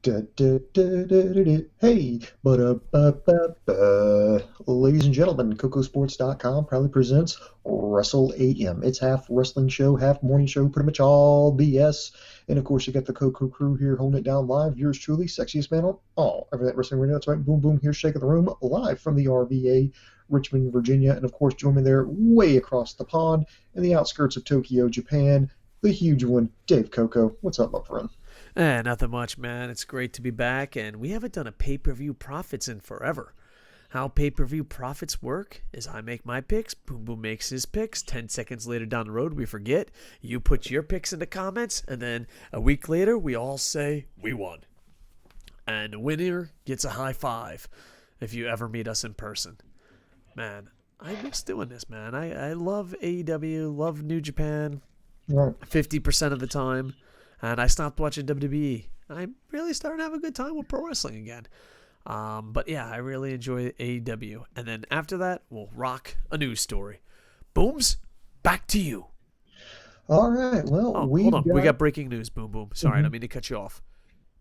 Da, da, da, da, da, da. Hey, ladies and gentlemen, KocoSports.com proudly presents Wrestle AM. It's half wrestling show, half morning show, pretty much all BS. And of course, you got the Coco crew here holding it down live. Yours truly, sexiest man on all Everything Wrestling Radio. That's right, Boom Boom here, shaking the room, live from the RVA, Richmond, Virginia. And of course, join me there, way across the pond, in the outskirts of Tokyo, Japan, the huge one, Dave Coco. What's up, my friend? Nothing much, man. It's great to be back, and we haven't done a pay-per-view profits in forever. How pay-per-view profits work is I make my picks, Boom Boom makes his picks, 10 seconds later down the road we forget, you put your picks in the comments, and then a week later we all say we won. And the winner gets a high five if you ever meet us in person. Man, I miss doing this, man. I love AEW, love New Japan, 50% of the time. And I stopped watching WWE. I'm really starting to have a good time with pro wrestling again. But yeah, I really enjoy AEW. And then after that, we'll rock a news story. Booms, back to you. All right. Well, hold on. We got breaking news, Boom Boom. Sorry, I don't mean to cut you off.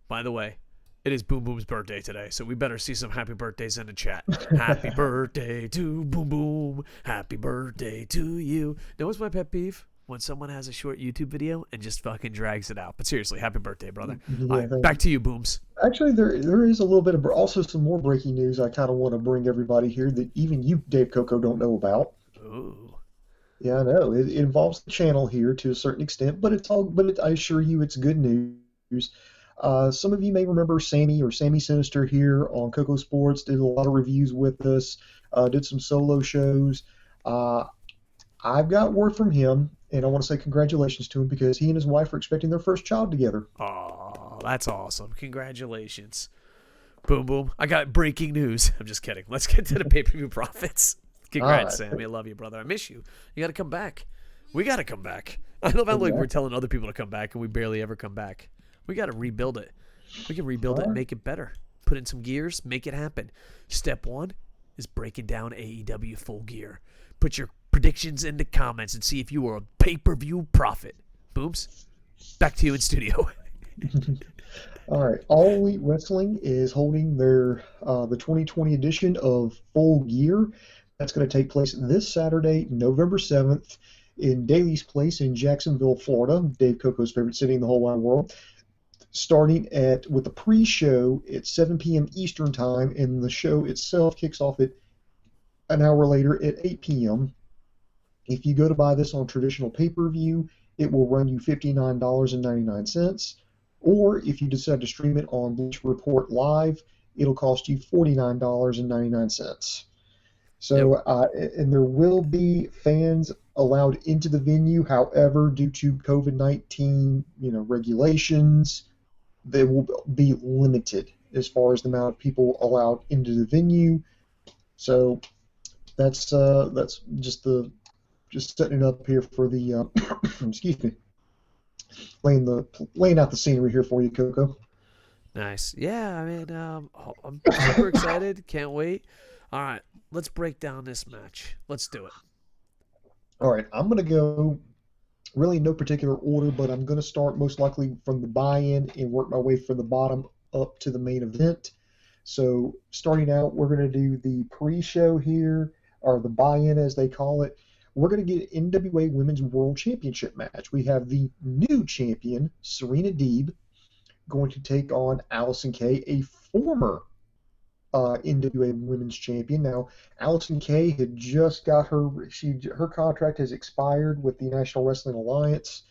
By the way, it is Boom Boom's birthday today, so we better see some happy birthdays in the chat. Happy birthday to Boom Boom. Happy birthday to you. Know what's my pet peeve? When someone has a short YouTube video and just fucking drags it out. But seriously, happy birthday, brother. Yeah, all right, back to you, Booms. Actually, there is a little bit of also some more breaking news I kind of want to bring everybody here that even you, Dave Coco, don't know about. Ooh. Yeah, I know. It involves the channel here to a certain extent, but I assure you it's good news. Some of you may remember Sammy Sinister here on KocoSports, did a lot of reviews with us, did some solo shows. I've got word from him, and I want to say congratulations to him because he and his wife are expecting their first child together. Oh, that's awesome. Congratulations. Boom, boom. I got breaking news. I'm just kidding. Let's get to the pay-per-view profits. Congrats, right, Sammy. I love you, brother. I miss you. You got to come back. We got to come back. I know that like we're telling other people to come back, and we barely ever come back. We got to rebuild it. We can rebuild it and make it better. Put in some gears, make it happen. Step one is breaking down AEW Full Gear. Put your predictions in the comments and see if you are a pay-per-view profit. Booms, back to you in studio. All right. All Elite Wrestling is holding their the 2020 edition of Full Gear. That's going to take place this Saturday, November 7th, in Daly's Place in Jacksonville, Florida, Dave Coco's favorite city in the whole wide world. Starting with the pre-show at 7 p.m. Eastern Time, and the show itself kicks off at an hour later at 8 p.m. If you go to buy this on traditional pay-per-view, it will run you $59.99. Or if you decide to stream it on Bleacher Report Live, it'll cost you $49.99. So, and there will be fans allowed into the venue. However, due to COVID-19, regulations, they will be limited as far as the amount of people allowed into the venue. So that's just setting it up here for the excuse me, laying out the scenery here for you, Coco. Nice. Yeah, I mean, I'm super excited. Can't wait. All right, let's break down this match. Let's do it. All right, I'm gonna go really in no particular order, but I'm gonna start most likely from the buy-in and work my way from the bottom up to the main event. So starting out, we're gonna do the pre-show here, or the buy-in as they call it. We're going to get an NWA Women's World Championship match. We have the new champion, Serena Deeb, going to take on Allison K, a former NWA Women's Champion. Now, Allison K had just got her contract has expired with the National Wrestling Alliance,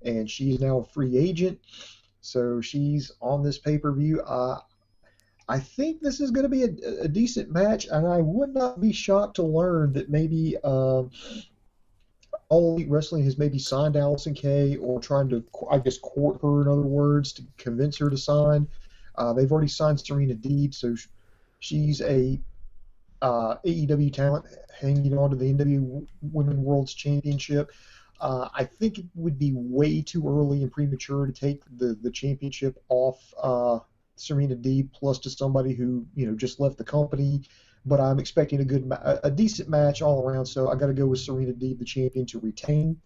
and she is now a free agent. So she's on this pay-per-view. I think this is going to be a decent match, and I would not be shocked to learn that maybe All Elite Wrestling has maybe signed Allison K or trying to, I guess, court her, in other words, to convince her to sign. They've already signed Serena Deeb, so she's a AEW talent hanging on to the NWA Women's World Championship. I think it would be way too early and premature to take the championship off Serena Deeb, plus to somebody who just left the company. But I'm expecting a decent match all around, so I got to go with Serena Deeb, the champion, to retain.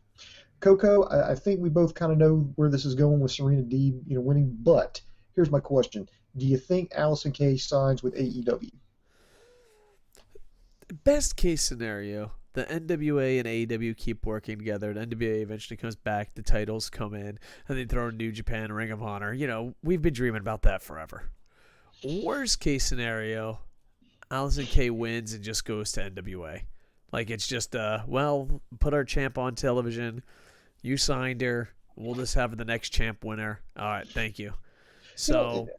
Coco, I think we both kind of know where this is going with Serena Deeb, winning, but here's my question: do you think Allison K signs with AEW? Best case scenario, the NWA and AEW keep working together. The NWA eventually comes back, the titles come in, and they throw in New Japan, Ring of Honor. We've been dreaming about that forever. Worst case scenario, Allison K wins and just goes to NWA. Like, it's just, put our champ on television. You signed her. We'll just have the next champ winner. All right, thank you. So,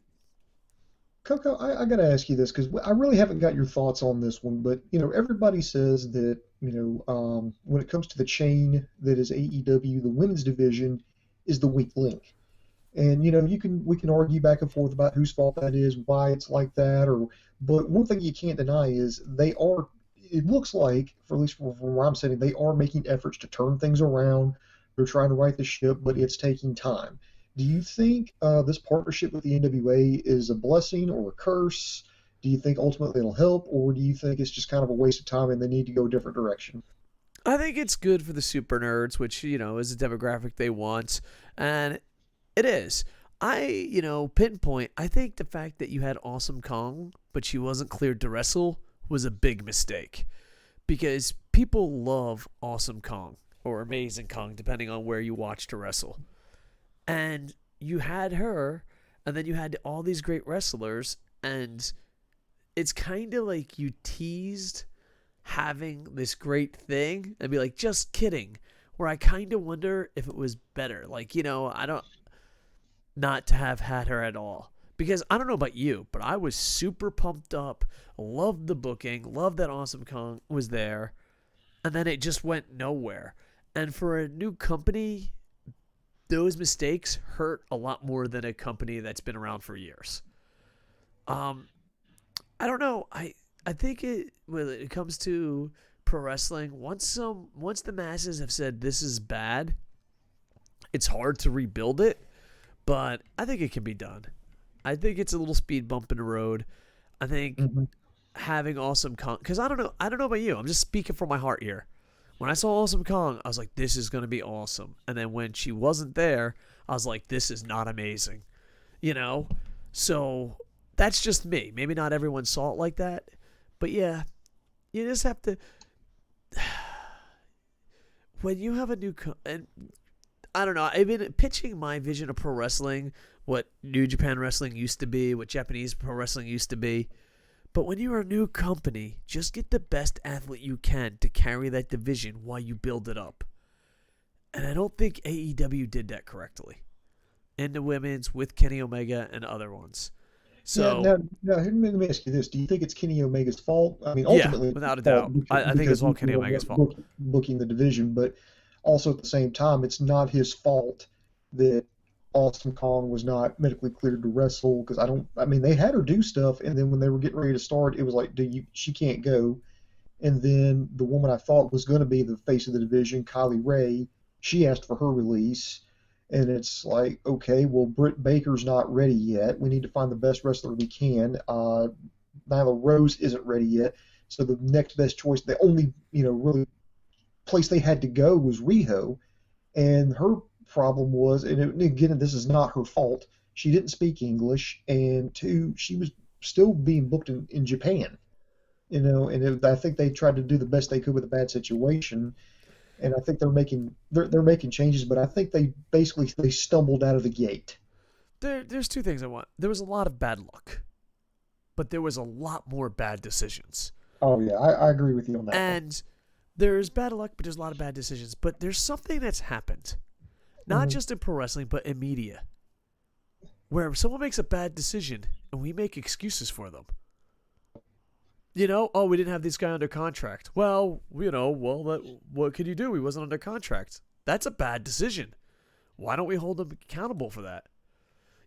Coco, I got to ask you this because I really haven't got your thoughts on this one, but everybody says that when it comes to the chain that is AEW, the women's division is the weak link. And we can argue back and forth about whose fault that is, why it's like that, but one thing you can't deny is they are. It looks like, for at least from where I'm sitting, they are making efforts to turn things around. They're trying to right the ship, but it's taking time. Do you think this partnership with the NWA is a blessing or a curse? Do you think ultimately it'll help, or do you think it's just kind of a waste of time and they need to go a different direction? I think it's good for the super nerds, which, is a demographic they want. And it is. Pinpoint, I think the fact that you had Awesome Kong, but she wasn't cleared to wrestle, was a big mistake. Because people love Awesome Kong, or Amazing Kong, depending on where you watch to wrestle. And you had her, and then you had all these great wrestlers, and it's kind of like you teased having this great thing and be like, just kidding. Where I kind of wonder if it was better. Like, I don't, not to have had her at all. Because I don't know about you, but I was super pumped up, loved the booking, loved that Awesome Kong was there, and then it just went nowhere. And for a new company, those mistakes hurt a lot more than a company that's been around for years. I don't know. I think when it comes to pro wrestling, once the masses have said this is bad, it's hard to rebuild it. But I think it can be done. I think it's a little speed bump in the road. I think having Awesome Kong, because I don't know about you. I'm just speaking from my heart here. When I saw Awesome Kong, I was like, this is going to be awesome. And then when she wasn't there, I was like, this is not amazing. So that's just me. Maybe not everyone saw it like that. But yeah, you just have to, when you have a new, and I don't know, I've been pitching my vision of pro wrestling, what New Japan Wrestling used to be, what Japanese pro wrestling used to be. But when you're a new company, just get the best athlete you can to carry that division while you build it up. And I don't think AEW did that correctly. In the women's with Kenny Omega and other ones. So now, let me ask you this: do you think it's Kenny Omega's fault? I mean, ultimately, without a doubt, I think it's all Kenny Omega's fault. Booking the division, but also at the same time, it's not his fault that Awesome Kong was not medically cleared to wrestle. Because they had her do stuff, and then when they were getting ready to start, it was like, she can't go. And then the woman I thought was going to be the face of the division, Kylie Ray, she asked for her release. And it's like, okay, well, Britt Baker's not ready yet. We need to find the best wrestler we can. Nyla Rose isn't ready yet. So the next best choice, the only, really place they had to go was Riho. And her problem was, and again, this is not her fault, she didn't speak English. And two, she was still being booked in Japan. I think they tried to do the best they could with a bad situation. And I think they're making changes, but I think they stumbled out of the gate. There's two things I want. There was a lot of bad luck, but there was a lot more bad decisions. Oh yeah, I agree with you on that. And there's bad luck, but there's a lot of bad decisions. But there's something that's happened, not just in pro wrestling, but in media, where someone makes a bad decision and we make excuses for them. We didn't have this guy under contract. Well, what could you do? He wasn't under contract. That's a bad decision. Why don't we hold him accountable for that?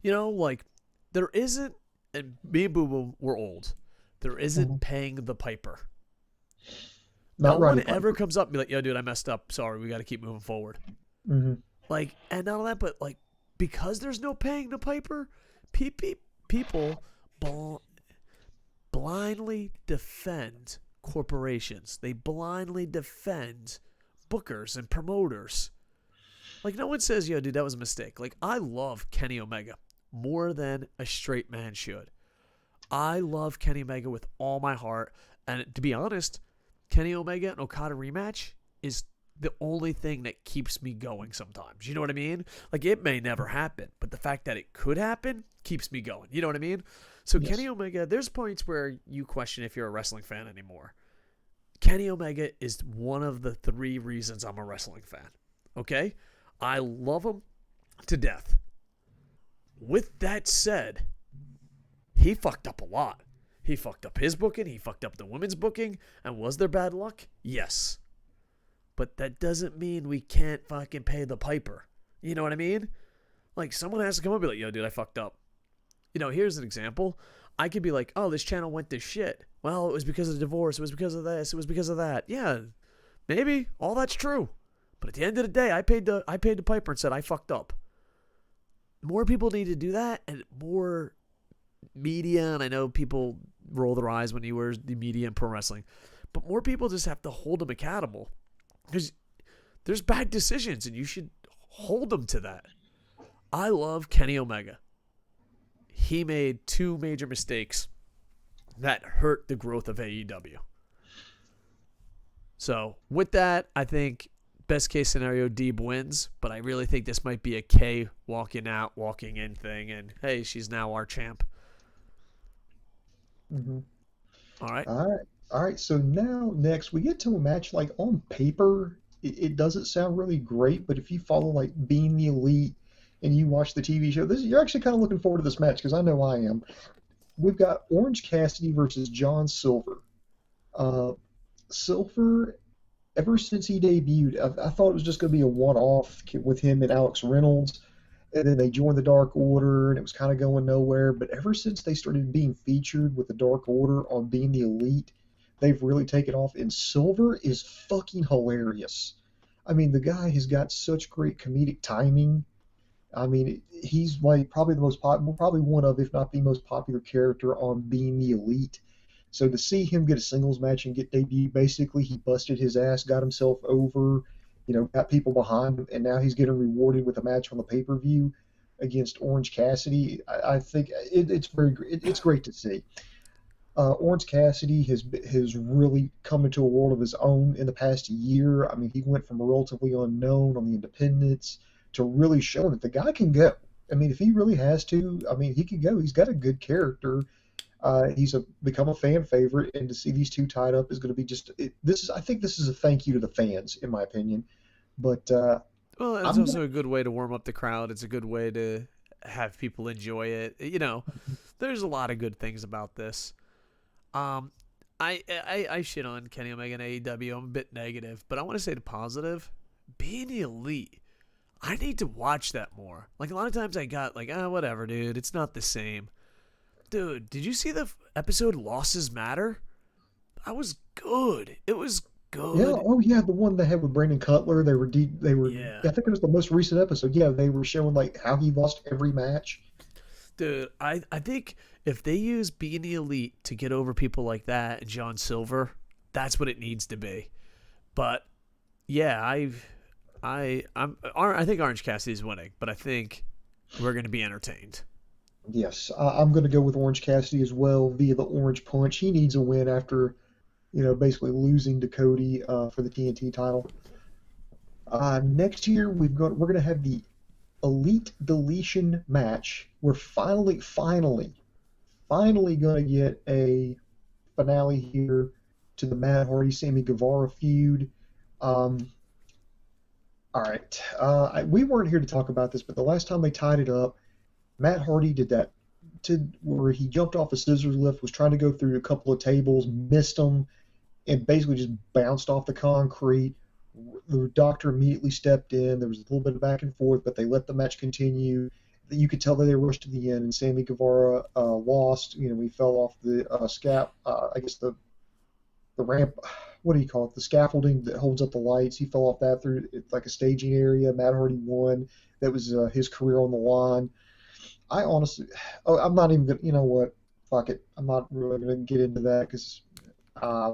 There isn't, and me and Boom Boom, we're old. There isn't paying the piper. No one ever comes up and be like, yo, dude, I messed up. Sorry, we got to keep moving forward. Mm-hmm. And not only that, but because there's no paying the piper, people blindly defend corporations. They blindly defend bookers and promoters. No one says, yo, dude, that was a mistake. I love Kenny Omega. more than a straight man should. I love Kenny Omega with all my heart. And to be honest, Kenny Omega and Okada rematch is the only thing that keeps me going sometimes. You know what I mean? Like, it may never happen, but the fact that it could happen keeps me going. You know what I mean? So yes. Kenny Omega, there's points where you question if you're a wrestling fan anymore. Kenny Omega is one of the 3 reasons I'm a wrestling fan. Okay? I love him to death. With that said, he fucked up a lot. He fucked up his booking. He fucked up the women's booking. And was there bad luck? Yes. But that doesn't mean we can't fucking pay the piper. You know what I mean? Like, someone has to come up and be like, yo, dude, I fucked up. You know, here's an example. I could be like, oh, this channel went to shit. Well, it was because of the divorce. It was because of this. It was because of that. Yeah, maybe. All that's true. But at the end of the day, I paid the piper and said I fucked up. More people need to do that, and more media, and I know people roll their eyes when you wear the media in pro wrestling, but more people just have to hold them accountable. Because there's bad decisions, and you should hold them to that. I love Kenny Omega. He made 2 major mistakes that hurt the growth of AEW. So, with that, I think best case scenario, Deeb wins, but I really think this might be a Kay walking out, walking in thing, and hey, she's now our champ. Mm-hmm. All right. All right, so now next we get to a match like on paper, it doesn't sound really great, but if you follow like Being the Elite and you watch the TV show, you're actually kind of looking forward to this match because I know I am. We've got Orange Cassidy versus John Silver. Silver, ever since he debuted, I thought it was just going to be a one-off with him and Alex Reynolds, and then they joined the Dark Order, and it was kind of going nowhere. But ever since they started being featured with the Dark Order on Being the Elite, they've really taken off, and Silver is fucking hilarious. I mean, the guy has got such great comedic timing. I mean, he's like probably the most probably one of, if not the most popular character on Being the Elite. So to see him get a singles match and get debuted, basically he busted his ass, got himself over, got people behind him, and now he's getting rewarded with a match on the pay-per-view against Orange Cassidy. I think it's great to see. Orange Cassidy has really come into a world of his own in the past year. I mean, he went from a relatively unknown on the independents to really showing that the guy can go. I mean, if he really has to, I mean, he can go. He's got a good character. He's become a fan favorite, and to see these two tied up is going to be just. I think this is a thank you to the fans, in my opinion. But well, it's also a good way to warm up the crowd. It's a good way to have people enjoy it. There's a lot of good things about this. I shit on Kenny Omega and AEW. I'm a bit negative, but I want to say the positive. Being the Elite, I need to watch that more. Like, a lot of times I got like, whatever, dude. It's not the same. Dude, did you see the episode Losses Matter? That was good. It was good. Yeah. Oh, yeah. The one they had with Brandon Cutler. They were. Yeah. I think it was the most recent episode. Yeah, they were showing like how he lost every match. Dude, I think if they use Being the Elite to get over people like that and John Silver, that's what it needs to be. But yeah, I think Orange Cassidy's winning, but I think we're going to be entertained. Yes, I'm going to go with Orange Cassidy as well via the Orange Punch. He needs a win after, basically losing to Cody for the TNT title. Next year we're going to have the Elite Deletion match. We're finally going to get a finale here to the Matt Hardy Sammy Guevara feud. All right, we weren't here to talk about this, but the last time they tied it up, Matt Hardy did that where he jumped off a scissors lift, was trying to go through a couple of tables, missed them, and basically just bounced off the concrete. The doctor immediately stepped in. There was a little bit of back and forth, but they let the match continue. You could tell that they rushed to the end, and Sammy Guevara lost. He fell off the I guess the ramp. What do you call it? The scaffolding that holds up the lights. He fell off that through like a staging area. Matt Hardy won. That was his career on the line. I honestly, I'm not even gonna. You know what? Fuck it. I'm not really gonna get into that because I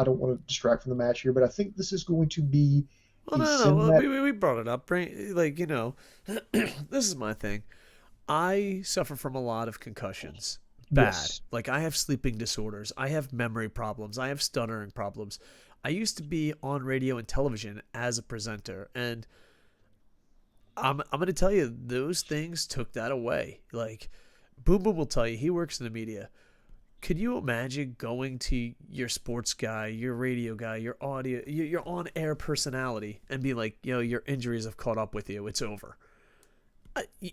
don't want to distract from the match here. But I think this is going to be. Well, no. We brought it up, right? Like, this is my thing. I suffer from a lot of concussions. Bad. Yes. Like, I have sleeping disorders. I have memory problems. I have stuttering problems. I used to be on radio and television as a presenter, and I'm going to tell you, those things took that away. Like, Boom Boom will tell you, he works in the media. Could you imagine going to your sports guy, your radio guy, your audio, your on-air personality, and be like, your injuries have caught up with you. It's over.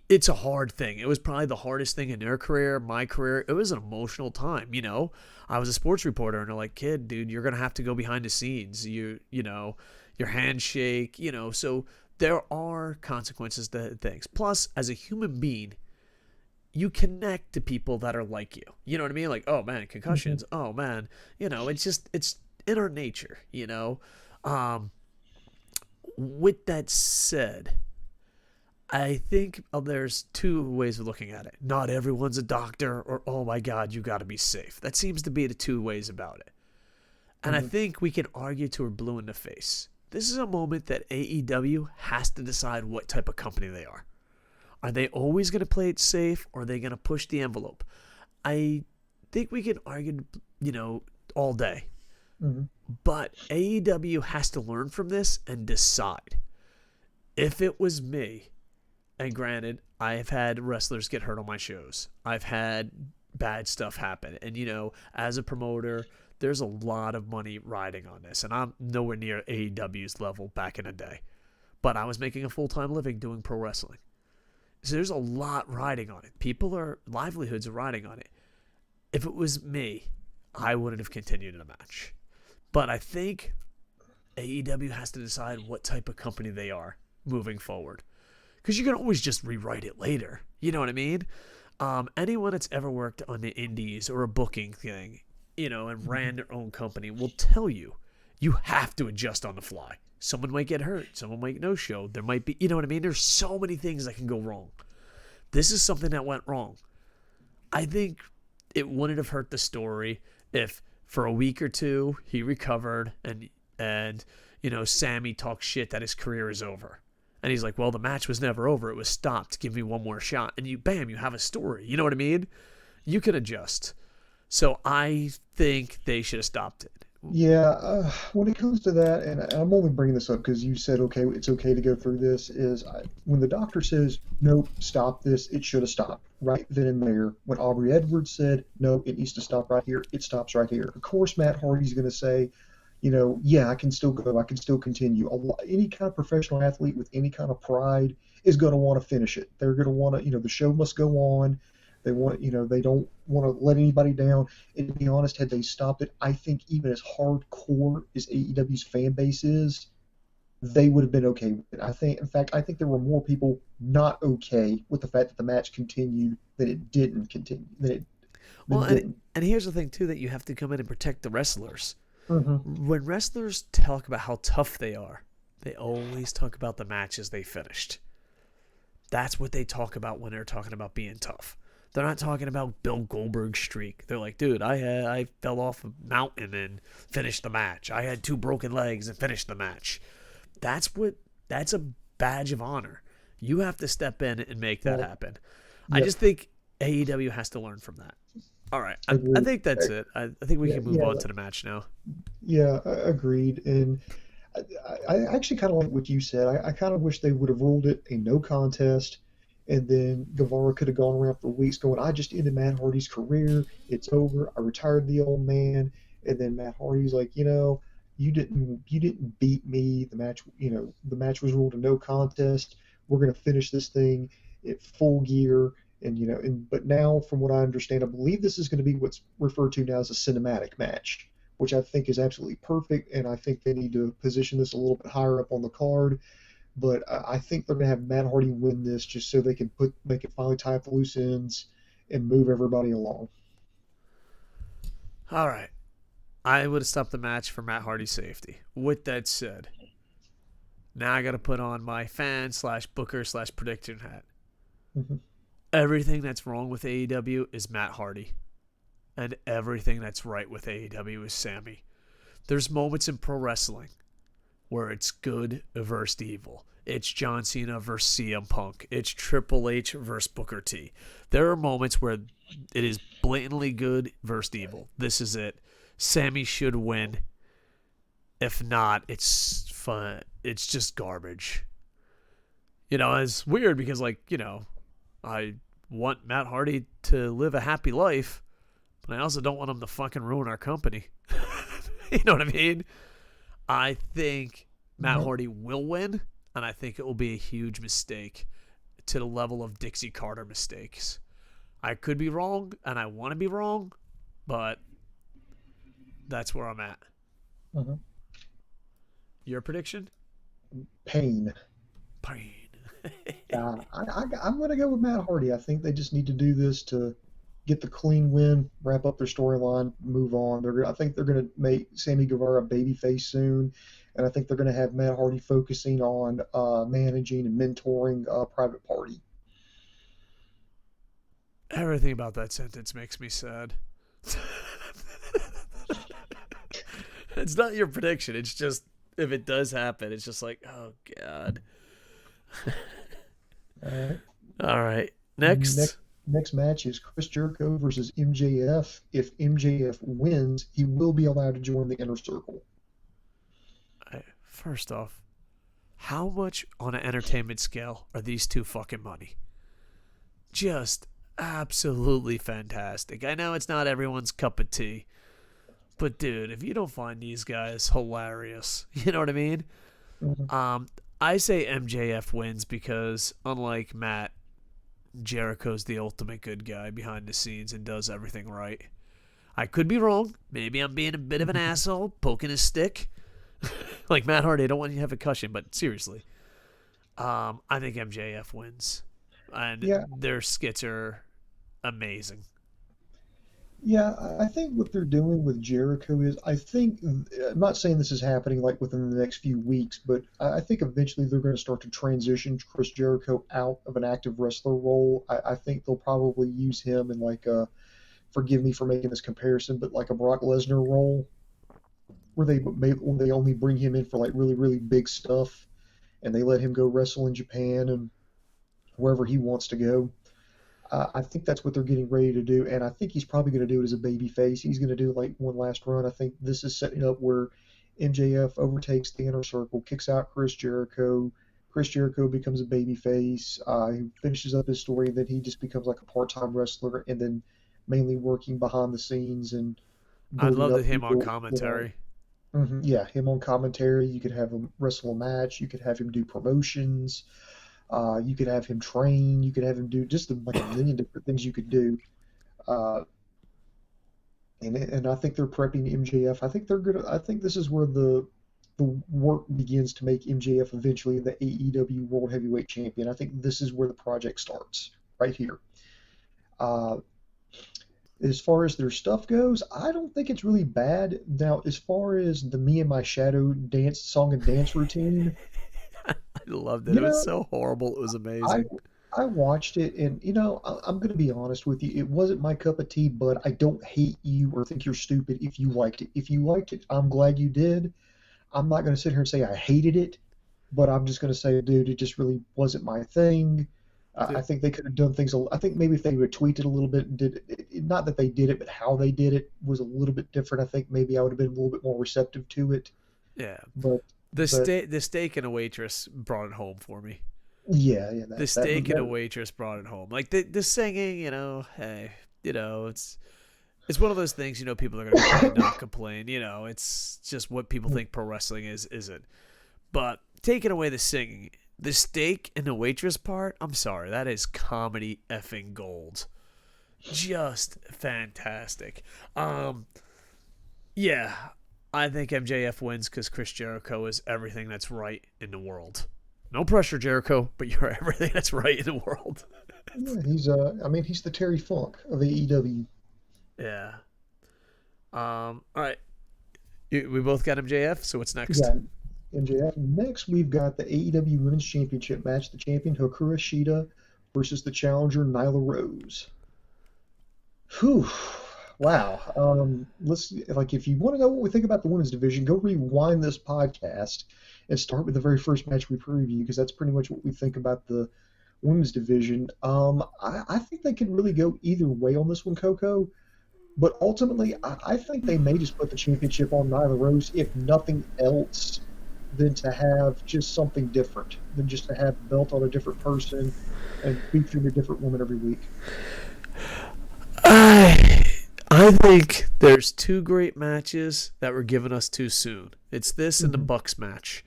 It's a hard thing. It was probably the hardest thing in their career, my career. It was an emotional time. I was a sports reporter, and they're like, kid, dude, you're gonna have to go behind the scenes. Your handshake. So there are consequences to things. Plus, as a human being, you connect to people that are like you. You know what I mean? Like, oh man, concussions. Mm-hmm. Oh man, it's in our nature. With that said, I think there's two ways of looking at it. Not everyone's a doctor, or oh my God, you got to be safe. That seems to be the two ways about it. And I Mm-hmm. think we can argue till we're blue in the face. This is a moment that AEW has to decide what type of company they are. Are they always going to play it safe, or are they going to push the envelope? I think we can argue, all day. Mm-hmm. But AEW has to learn from this and decide. If it was me, and granted, I've had wrestlers get hurt on my shows. I've had bad stuff happen. And, as a promoter, there's a lot of money riding on this. And I'm nowhere near AEW's level back in the day. But I was making a full-time living doing pro wrestling. So there's a lot riding on it. Livelihoods are riding on it. If it was me, I wouldn't have continued in a match. But I think AEW has to decide what type of company they are moving forward. Because you can always just rewrite it later. You know what I mean? Anyone that's ever worked on the indies or a booking thing, and ran their own company will tell you have to adjust on the fly. Someone might get hurt. Someone might no-show. There might be, you know what I mean? There's so many things that can go wrong. This is something that went wrong. I think it wouldn't have hurt the story if for a week or two he recovered and Sammy talks shit that his career is over. And he's like, well, the match was never over. It was stopped. Give me one more shot. And you have a story. You know what I mean? You can adjust. So I think they should have stopped it. Yeah, when it comes to that, and I'm only bringing this up because you said, okay, it's okay to go through this, when the doctor says, nope, stop this, it should have stopped right then and there. When Aubrey Edwards said, no, it needs to stop right here, it stops right here. Of course, Matt Hardy's going to say, yeah, I can still go, I can still continue. Any kind of professional athlete with any kind of pride is going to want to finish it. They're going to want to, the show must go on. They want, they don't want to let anybody down. And to be honest, had they stopped it, I think even as hardcore as AEW's fan base is, they would have been okay with it. In fact, I think there were more people not okay with the fact that the match continued than it didn't continue. And here's the thing too, that you have to come in and protect the wrestlers. Mm-hmm. When wrestlers talk about how tough they are, they always talk about the matches they finished. That's what they talk about when they're talking about being tough. They're not talking about Bill Goldberg's streak. They're like, dude, I fell off a mountain and finished the match. I had 2 broken legs and finished the match. That's a badge of honor. You have to step in and make that happen. Yep. I just think AEW has to learn from that. All right. I think that's it. I think we can move on to the match now. Yeah, agreed. And I actually kind of like what you said. I kind of wish they would have ruled it a no contest. And then Guevara could have gone around for weeks going, I just ended Matt Hardy's career. It's over. I retired the old man. And then Matt Hardy's like, you didn't beat me. The match was ruled a no contest. We're going to finish this thing at Full Gear. And but now, from what I understand, I believe this is going to be what's referred to now as a cinematic match, which I think is absolutely perfect. And I think they need to position this a little bit higher up on the card. But I think they're going to have Matt Hardy win this just so they can finally tie up the loose ends and move everybody along. All right. I would have stopped the match for Matt Hardy's safety. With that said, now I got to put on my fan / booker / prediction hat. Mm-hmm. Everything that's wrong with AEW is Matt Hardy. And everything that's right with AEW is Sammy. There's moments in pro wrestling where it's good versus evil. It's John Cena versus CM Punk. It's Triple H versus Booker T. There are moments where it is blatantly good versus evil. This is it. Sammy should win. If not, it's fun. It's just garbage. It's weird because, I want Matt Hardy to live a happy life, but I also don't want him to fucking ruin our company. You know what I mean? I think Matt Hardy will win, and I think it will be a huge mistake to the level of Dixie Carter mistakes. I could be wrong, and I want to be wrong, but that's where I'm at. Mm-hmm. Your prediction? Pain. I'm going to go with Matt Hardy. I think they just need to do this to get the clean win, wrap up their storyline, move on. I think they're going to make Sammy Guevara a babyface soon, and I think they're going to have Matt Hardy focusing on managing and mentoring Private Party. Everything about that sentence makes me sad. It's not your prediction. It's just, if it does happen, it's just like, oh, God. All right. Next match is Chris Jericho versus MJF. If MJF wins, he will be allowed to join the Inner Circle. First off, how much on an entertainment scale are these two fucking money? Just absolutely fantastic. I know it's not everyone's cup of tea, but dude, if you don't find these guys hilarious, you know what I mean? Mm-hmm. I say MJF wins because, unlike Matt, Jericho's the ultimate good guy behind the scenes and does everything right. I could be wrong. Maybe I'm being a bit of an asshole, poking his stick. Like Matt Hardy, I don't want you to have a cushion, but seriously. I think MJF wins. And their skits are amazing. Yeah, I think what they're doing with Jericho is, I'm not saying this is happening like within the next few weeks, but I think eventually they're going to start to transition Chris Jericho out of an active wrestler role. I think they'll probably use him in forgive me for making this comparison, but like a Brock Lesnar role, where they only bring him in for like really, really big stuff, and they let him go wrestle in Japan and wherever he wants to go. I think that's what they're getting ready to do, and I think he's probably going to do it as a babyface. He's going to do like one last run. I think this is setting up where MJF overtakes the Inner Circle, kicks out Chris Jericho. Chris Jericho becomes a babyface. He finishes up his story, and then he just becomes like a part-time wrestler, and then mainly working behind the scenes and. I'd love him on commentary. Yeah, him on commentary. You could have him wrestle a match. You could have him do promotions. You could have him train. You could have him do just like a million different things you could do. And I think they're prepping MJF. I think this is where the work begins to make MJF eventually the AEW World Heavyweight Champion. I think this is where the project starts, right here. As far as their stuff goes, I don't think it's really bad. Now, as far as the Me and My Shadow song and dance routine, I loved it. It was so horrible. It was amazing. I watched it, and I'm going to be honest with you. It wasn't my cup of tea, but I don't hate you or think you're stupid if you liked it. If you liked it, I'm glad you did. I'm not going to sit here and say I hated it, but I'm just going to say, dude, it just really wasn't my thing. I think they could have done things. I think maybe if they would have tweaked it a little bit, not that they did it, but how they did it was a little bit different. I think maybe I would have been a little bit more receptive to it. Yeah. The steak and a waitress brought it home for me. Yeah. The steak and a waitress brought it home. Like the singing, hey, it's one of those things, people are going to not complain. It's just what people think pro wrestling isn't. But taking away the singing, the steak and the waitress part, I'm sorry, that is comedy effing gold. Just fantastic. Yeah, I think MJF wins because Chris Jericho is everything that's right in the world. No pressure, Jericho, but you're everything that's right in the world. Yeah, he's the Terry Funk of AEW. Yeah. All right. We both got MJF, so what's next? Yeah, MJF. Next, we've got the AEW Women's Championship match. The champion, Hokurashida, versus the challenger, Nyla Rose. Whew. Wow. Let's like if you want to know what we think about the women's division, go rewind this podcast and start with the very first match we preview because that's pretty much what we think about the women's division. I think they could really go either way on this one, Coco. But ultimately, I think they may just put the championship on Nyla Rose, if nothing else, than to have just something different, than just to have the belt on a different person and featuring a different woman every week. I think there's two great matches that were given us too soon. It's this and the Bucks match.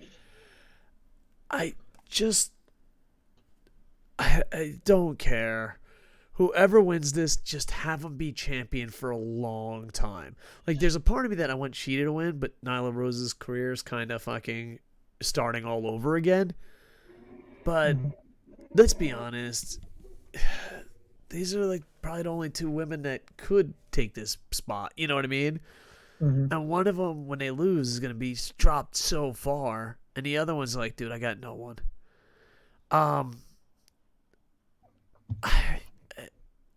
I don't care. Whoever wins this, just have them be champion for a long time. Like, there's a part of me that I want Sheeta to win, but Nyla Rose's career is kind of fucking starting all over again. But let's be honest. These are like probably the only two women that could take this spot. You know what I mean? And one of them, when they lose, is going to be dropped so far. And the other one's like, dude, I got no one.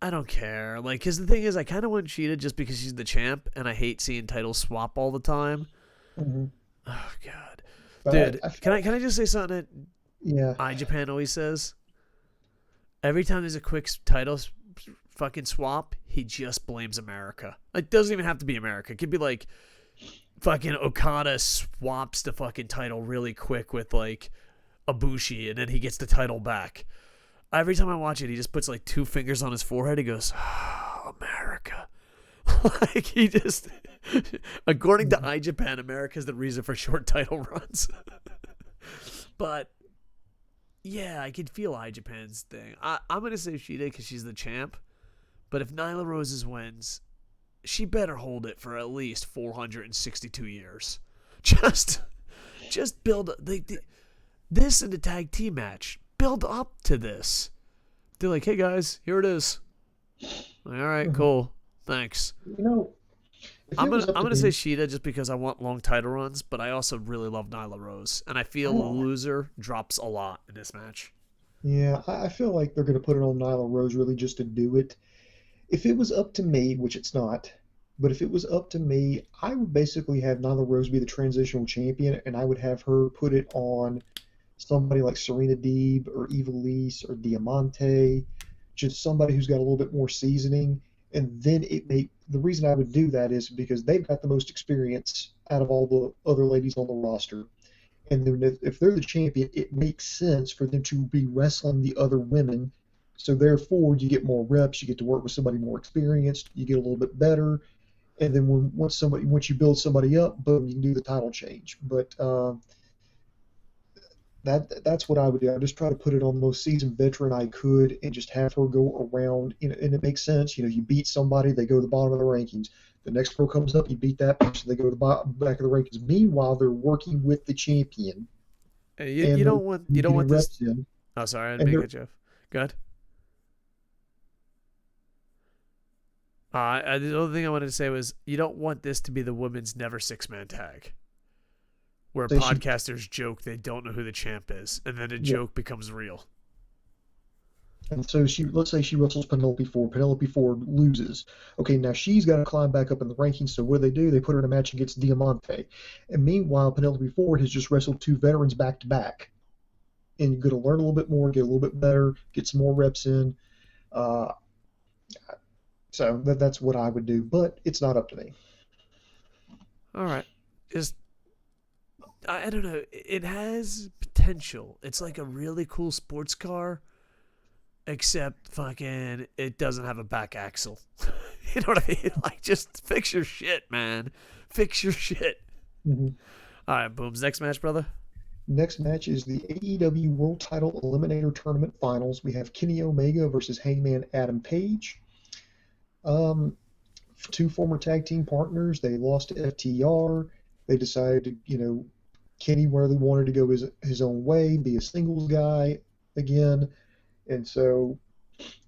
I don't care. Like, because the thing is, I kind of want Sheeta just because she's the champ, and I hate seeing titles swap all the time. Oh, God. But dude, can I just say something that iJapan always says? Every time there's a quick title fucking swap, he just blames America. It doesn't even have to be America. It could be like fucking Okada swaps the fucking title really quick with like Ibushi, and then he gets the title back. Every time I watch it, he just puts like two fingers on his forehead. He goes, oh, America. Like he just, according to iJapan, America is the reason for short title runs. But yeah, I could feel iJapan's thing. I'm going to say Sheeta because she's the champ. But if Nyla Roses wins, she better hold it for at least 462 years. Just build this in the tag team match. Build up to this. They're like, hey guys, here it is. Like, all right, cool. Thanks. You know, I'm gonna say Sheeta just because I want long title runs, but I also really love Nyla Rose, and I feel the loser drops a lot in this match. Yeah, I feel like they're going to put it on Nyla Rose really just to do it. If it was up to me, which it's not, but if it was up to me, I would basically have Nyla Rose be the transitional champion, and I would have her put it on somebody like Serena Deeb or Ivelisse or Diamante, just somebody who's got a little bit more seasoning. And then the reason I would do that is because they've got the most experience out of all the other ladies on the roster. And then if they're the champion, it makes sense for them to be wrestling the other women. So therefore, you get more reps, you get to work with somebody more experienced, you get a little bit better. And then once you build somebody up, boom, you can do the title change. But that's what I would do. I just try to put it on the most seasoned veteran I could, and just have her go around. And it makes sense. You know, you beat somebody, they go to the bottom of the rankings. The next girl comes up, you beat that person, they go to the back of the rankings. Meanwhile, they're working with the champion. You don't want this. Oh, sorry, I didn't make it, Jeff. Go ahead. The other thing I wanted to say was you don't want this to be the women's never six-man tag, where podcasters joke they don't know who the champ is, and then a joke becomes real. And so let's say she wrestles Penelope Ford. Penelope Ford loses. Okay, now she's got to climb back up in the rankings. So what do? They put her in a match against Diamante. And meanwhile, Penelope Ford has just wrestled two veterans back to back. And you're going to learn a little bit more, get a little bit better, get some more reps in. So that's what I would do. But it's not up to me. All right. I don't know. It has potential. It's like a really cool sports car, except fucking it doesn't have a back axle. You know what I mean? Like, just fix your shit, man. Fix your shit. All right, Booms. Next match, brother. Next match is the AEW World Title Eliminator Tournament Finals. We have Kenny Omega versus Hangman Adam Page. Two former tag team partners. They lost to FTR. They decided to, Kenny really wanted to go his own way, be a singles guy again. And so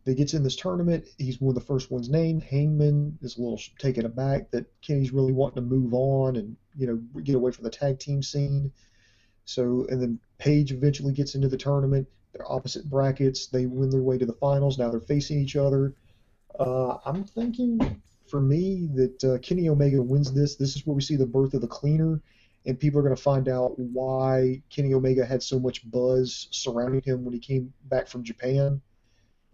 they gets in this tournament. He's one of the first ones named. Hangman is a little taken aback that Kenny's really wanting to move on and, get away from the tag team scene. So, and then Page eventually gets into the tournament. They're opposite brackets. They win their way to the finals. Now they're facing each other. I'm thinking for me that Kenny Omega wins this. This is where we see the birth of the cleaner, and people are going to find out why Kenny Omega had so much buzz surrounding him when he came back from Japan.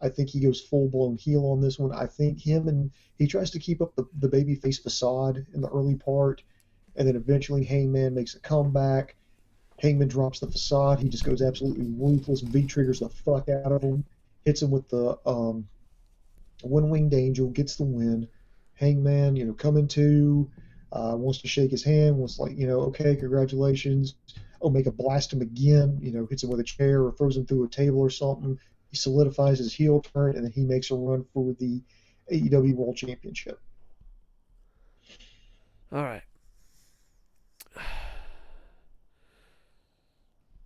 I think he goes full blown heel on this one. I think he tries to keep up the babyface facade in the early part, and then eventually Hangman makes a comeback. Hangman drops the facade. He just goes absolutely ruthless, V triggers the fuck out of him, hits him with the one winged angel, gets the win. Hangman, coming to, wants to shake his hand, wants okay, congratulations. Omega blast him again, hits him with a chair or throws him through a table or something. He solidifies his heel turn, and then he makes a run for the AEW World Championship. All right.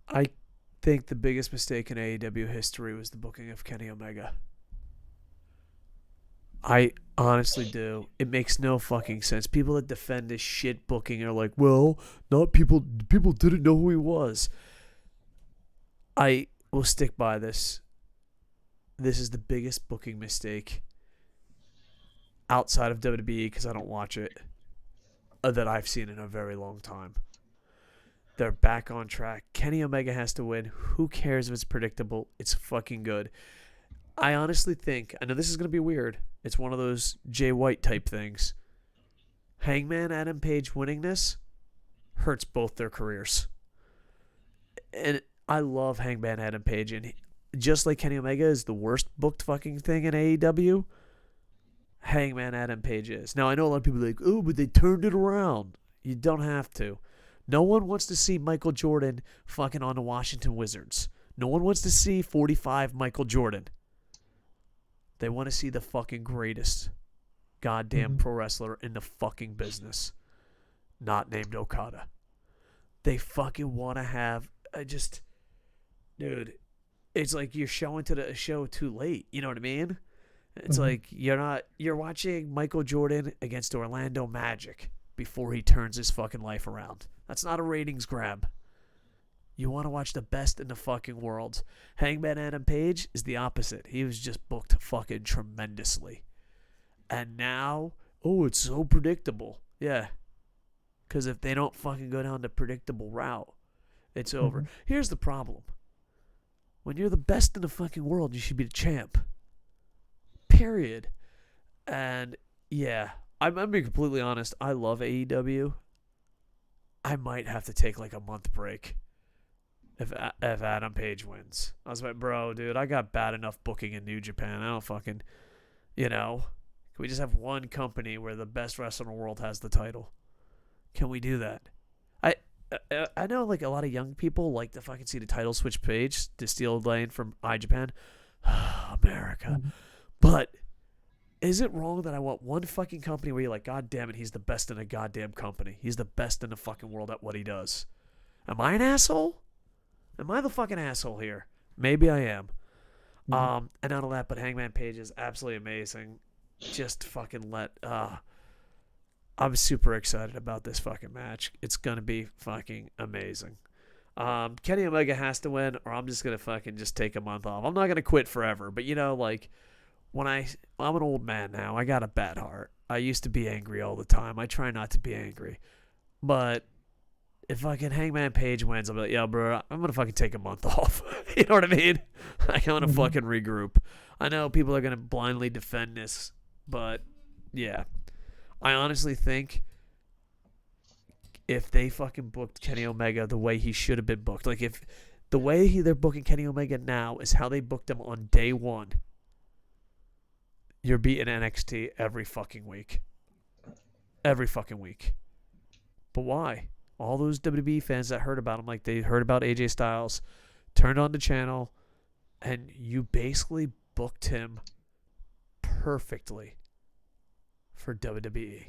I think the biggest mistake in AEW history was the booking of Kenny Omega. I honestly do. It makes no fucking sense. People that defend this shit booking are like, well, not people didn't know who he was. I will stick by this. This is the biggest booking mistake outside of WWE, because I don't watch it, that I've seen in a very long time. They're back on track. Kenny Omega has to win. Who cares if it's predictable? It's fucking good. I honestly think, I know this is going to be weird. It's one of those Jay White type things. Hangman Adam Page winning this hurts both their careers. And I love Hangman Adam Page. And just like Kenny Omega is the worst booked fucking thing in AEW, Hangman Adam Page is. Now, I know a lot of people are like, oh, but they turned it around. You don't have to. No one wants to see Michael Jordan fucking on the Washington Wizards. No one wants to see 45 Michael Jordan. They want to see the fucking greatest goddamn pro wrestler in the fucking business. Not named Okada. They fucking want to have... Dude, it's like you're showing to the show too late. You know what I mean? It's like you're watching Michael Jordan against Orlando Magic before he turns his fucking life around. That's not a ratings grab. You want to watch the best in the fucking world. Hangman Adam Page is the opposite. He was just booked fucking tremendously. And now, it's so predictable. Yeah. Because if they don't fucking go down the predictable route, it's over. Here's the problem. When you're the best in the fucking world, you should be the champ. Period. And, yeah. I'm being completely honest. I love AEW. I might have to take like a month break if Adam Page wins. I was like, bro, dude, I got bad enough booking in New Japan. I don't fucking, can we just have one company where the best wrestler in the world has the title? Can we do that? I know like a lot of young people like to fucking see the title switch page to steal a lane from iJapan. America. But is it wrong that I want one fucking company where you're like, God damn it, he's the best in a goddamn company. He's the best in the fucking world at what he does. Am I an asshole? Am I the fucking asshole here? Maybe I am. And not all that, but Hangman Page is absolutely amazing. Just fucking I'm super excited about this fucking match. It's going to be fucking amazing. Kenny Omega has to win, or I'm just going to fucking just take a month off. I'm not going to quit forever, but when I'm an old man now. I got a bad heart. I used to be angry all the time. I try not to be angry. But if fucking Hangman Page wins, I'll be like, yo, bro, I'm going to fucking take a month off. You know what I mean? I'm going to fucking regroup. I know people are going to blindly defend this, but yeah. I honestly think if they fucking booked Kenny Omega the way he should have been booked, like if the way they're booking Kenny Omega now is how they booked him on day one, you're beating NXT every fucking week. Every fucking week. But why? All those WWE fans that heard about him, like they heard about AJ Styles, turned on the channel, and you basically booked him perfectly for WWE.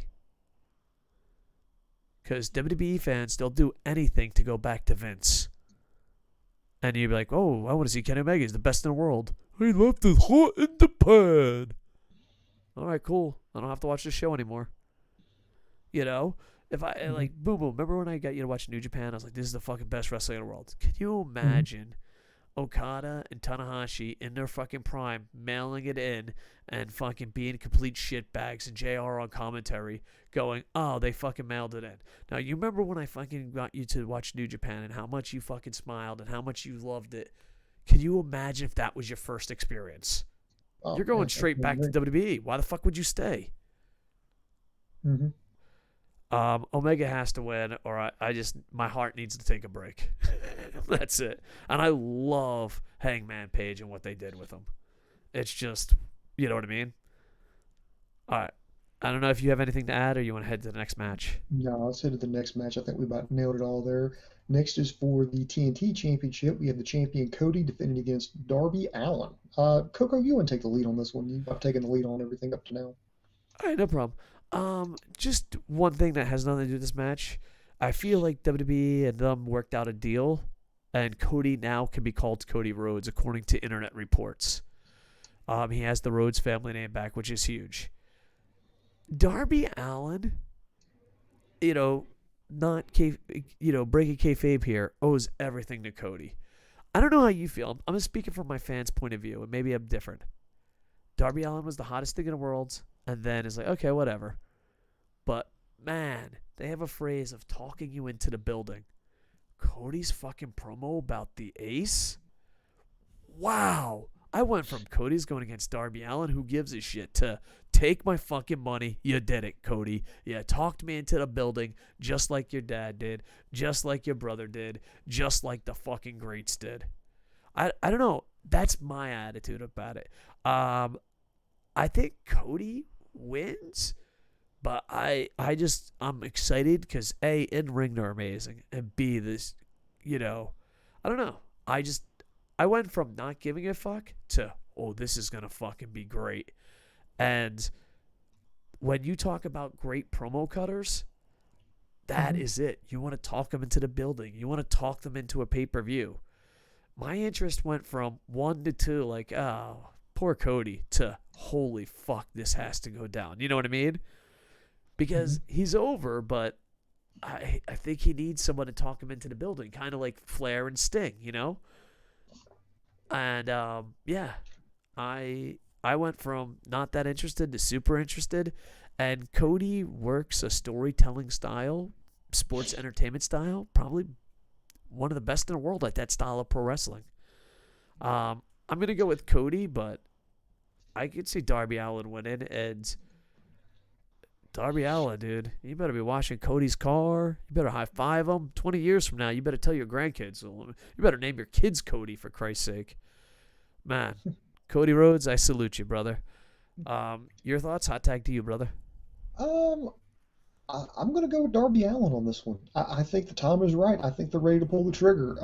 Because WWE fans, they'll do anything to go back to Vince. And you'd be like, oh, I want to see Kenny Omega. He's the best in the world. He left his heart in the pan. All right, cool. I don't have to watch this show anymore. If I, like, Boom Boom, remember when I got you to watch New Japan? I was like, this is the fucking best wrestling in the world. Can you imagine Okada and Tanahashi in their fucking prime, mailing it in and fucking being complete shitbags, and JR on commentary going, oh, they fucking mailed it in. Now, you remember when I fucking got you to watch New Japan and how much you fucking smiled and how much you loved it? Can you imagine if that was your first experience? Oh, You're going man, straight back to WWE. Why the fuck would you stay? Mm-hmm. Omega has to win, or I just, my heart needs to take a break. That's it. And I love Hangman Page and what they did with him. It's just, you know what I mean? All right. I don't know if you have anything to add or you want to head to the next match. No, let's head to the next match. I think we about nailed it all there. Next is for the TNT Championship. We have the champion Cody defending against Darby Allin. Coco, you want to take the lead on this one? You've taken the lead on everything up to now. All right, no problem. Just one thing that has nothing to do with this match. I feel like WWE and them worked out a deal, and Cody now can be called Cody Rhodes, according to internet reports. He has the Rhodes family name back, which is huge. Darby Allin, not breaking kayfabe here, owes everything to Cody. I don't know how you feel. I'm speaking from my fans' point of view, and maybe I'm different. Darby Allin was the hottest thing in the world, and then it's like, okay, whatever. But, man, they have a phrase of talking you into the building. Cody's fucking promo about the ace? Wow. I went from Cody's going against Darby Allin, who gives a shit, to take my fucking money. You did it, Cody. You talked me into the building just like your dad did, just like your brother did, just like the fucking greats did. I don't know. That's my attitude about it. I think Cody wins, but I'm excited because A, in ring they're amazing, and B, this, I don't know. I went from not giving a fuck to, oh, this is gonna fucking be great. And when you talk about great promo cutters, that is it. You want to talk them into the building. You want to talk them into a pay-per-view. My interest went from 1 to 2, like, oh, poor Cody, to holy fuck, this has to go down. You know what I mean? Because he's over, but I think he needs someone to talk him into the building, kind of like Flair and Sting, And I went from not that interested to super interested, and Cody works a storytelling style, sports entertainment style, probably one of the best in the world at that style of pro wrestling. I'm gonna go with Cody, but I could see Darby Allin winning, and Darby Allin, dude, you better be washing Cody's car. You better high five him. 20 years from now, you better tell your grandkids. You better name your kids Cody, for Christ's sake. Man, Cody Rhodes, I salute you, brother. Your thoughts? Hot tag to you, brother. I'm going to go with Darby Allin on this one. I think the time is right. I think they're ready to pull the trigger.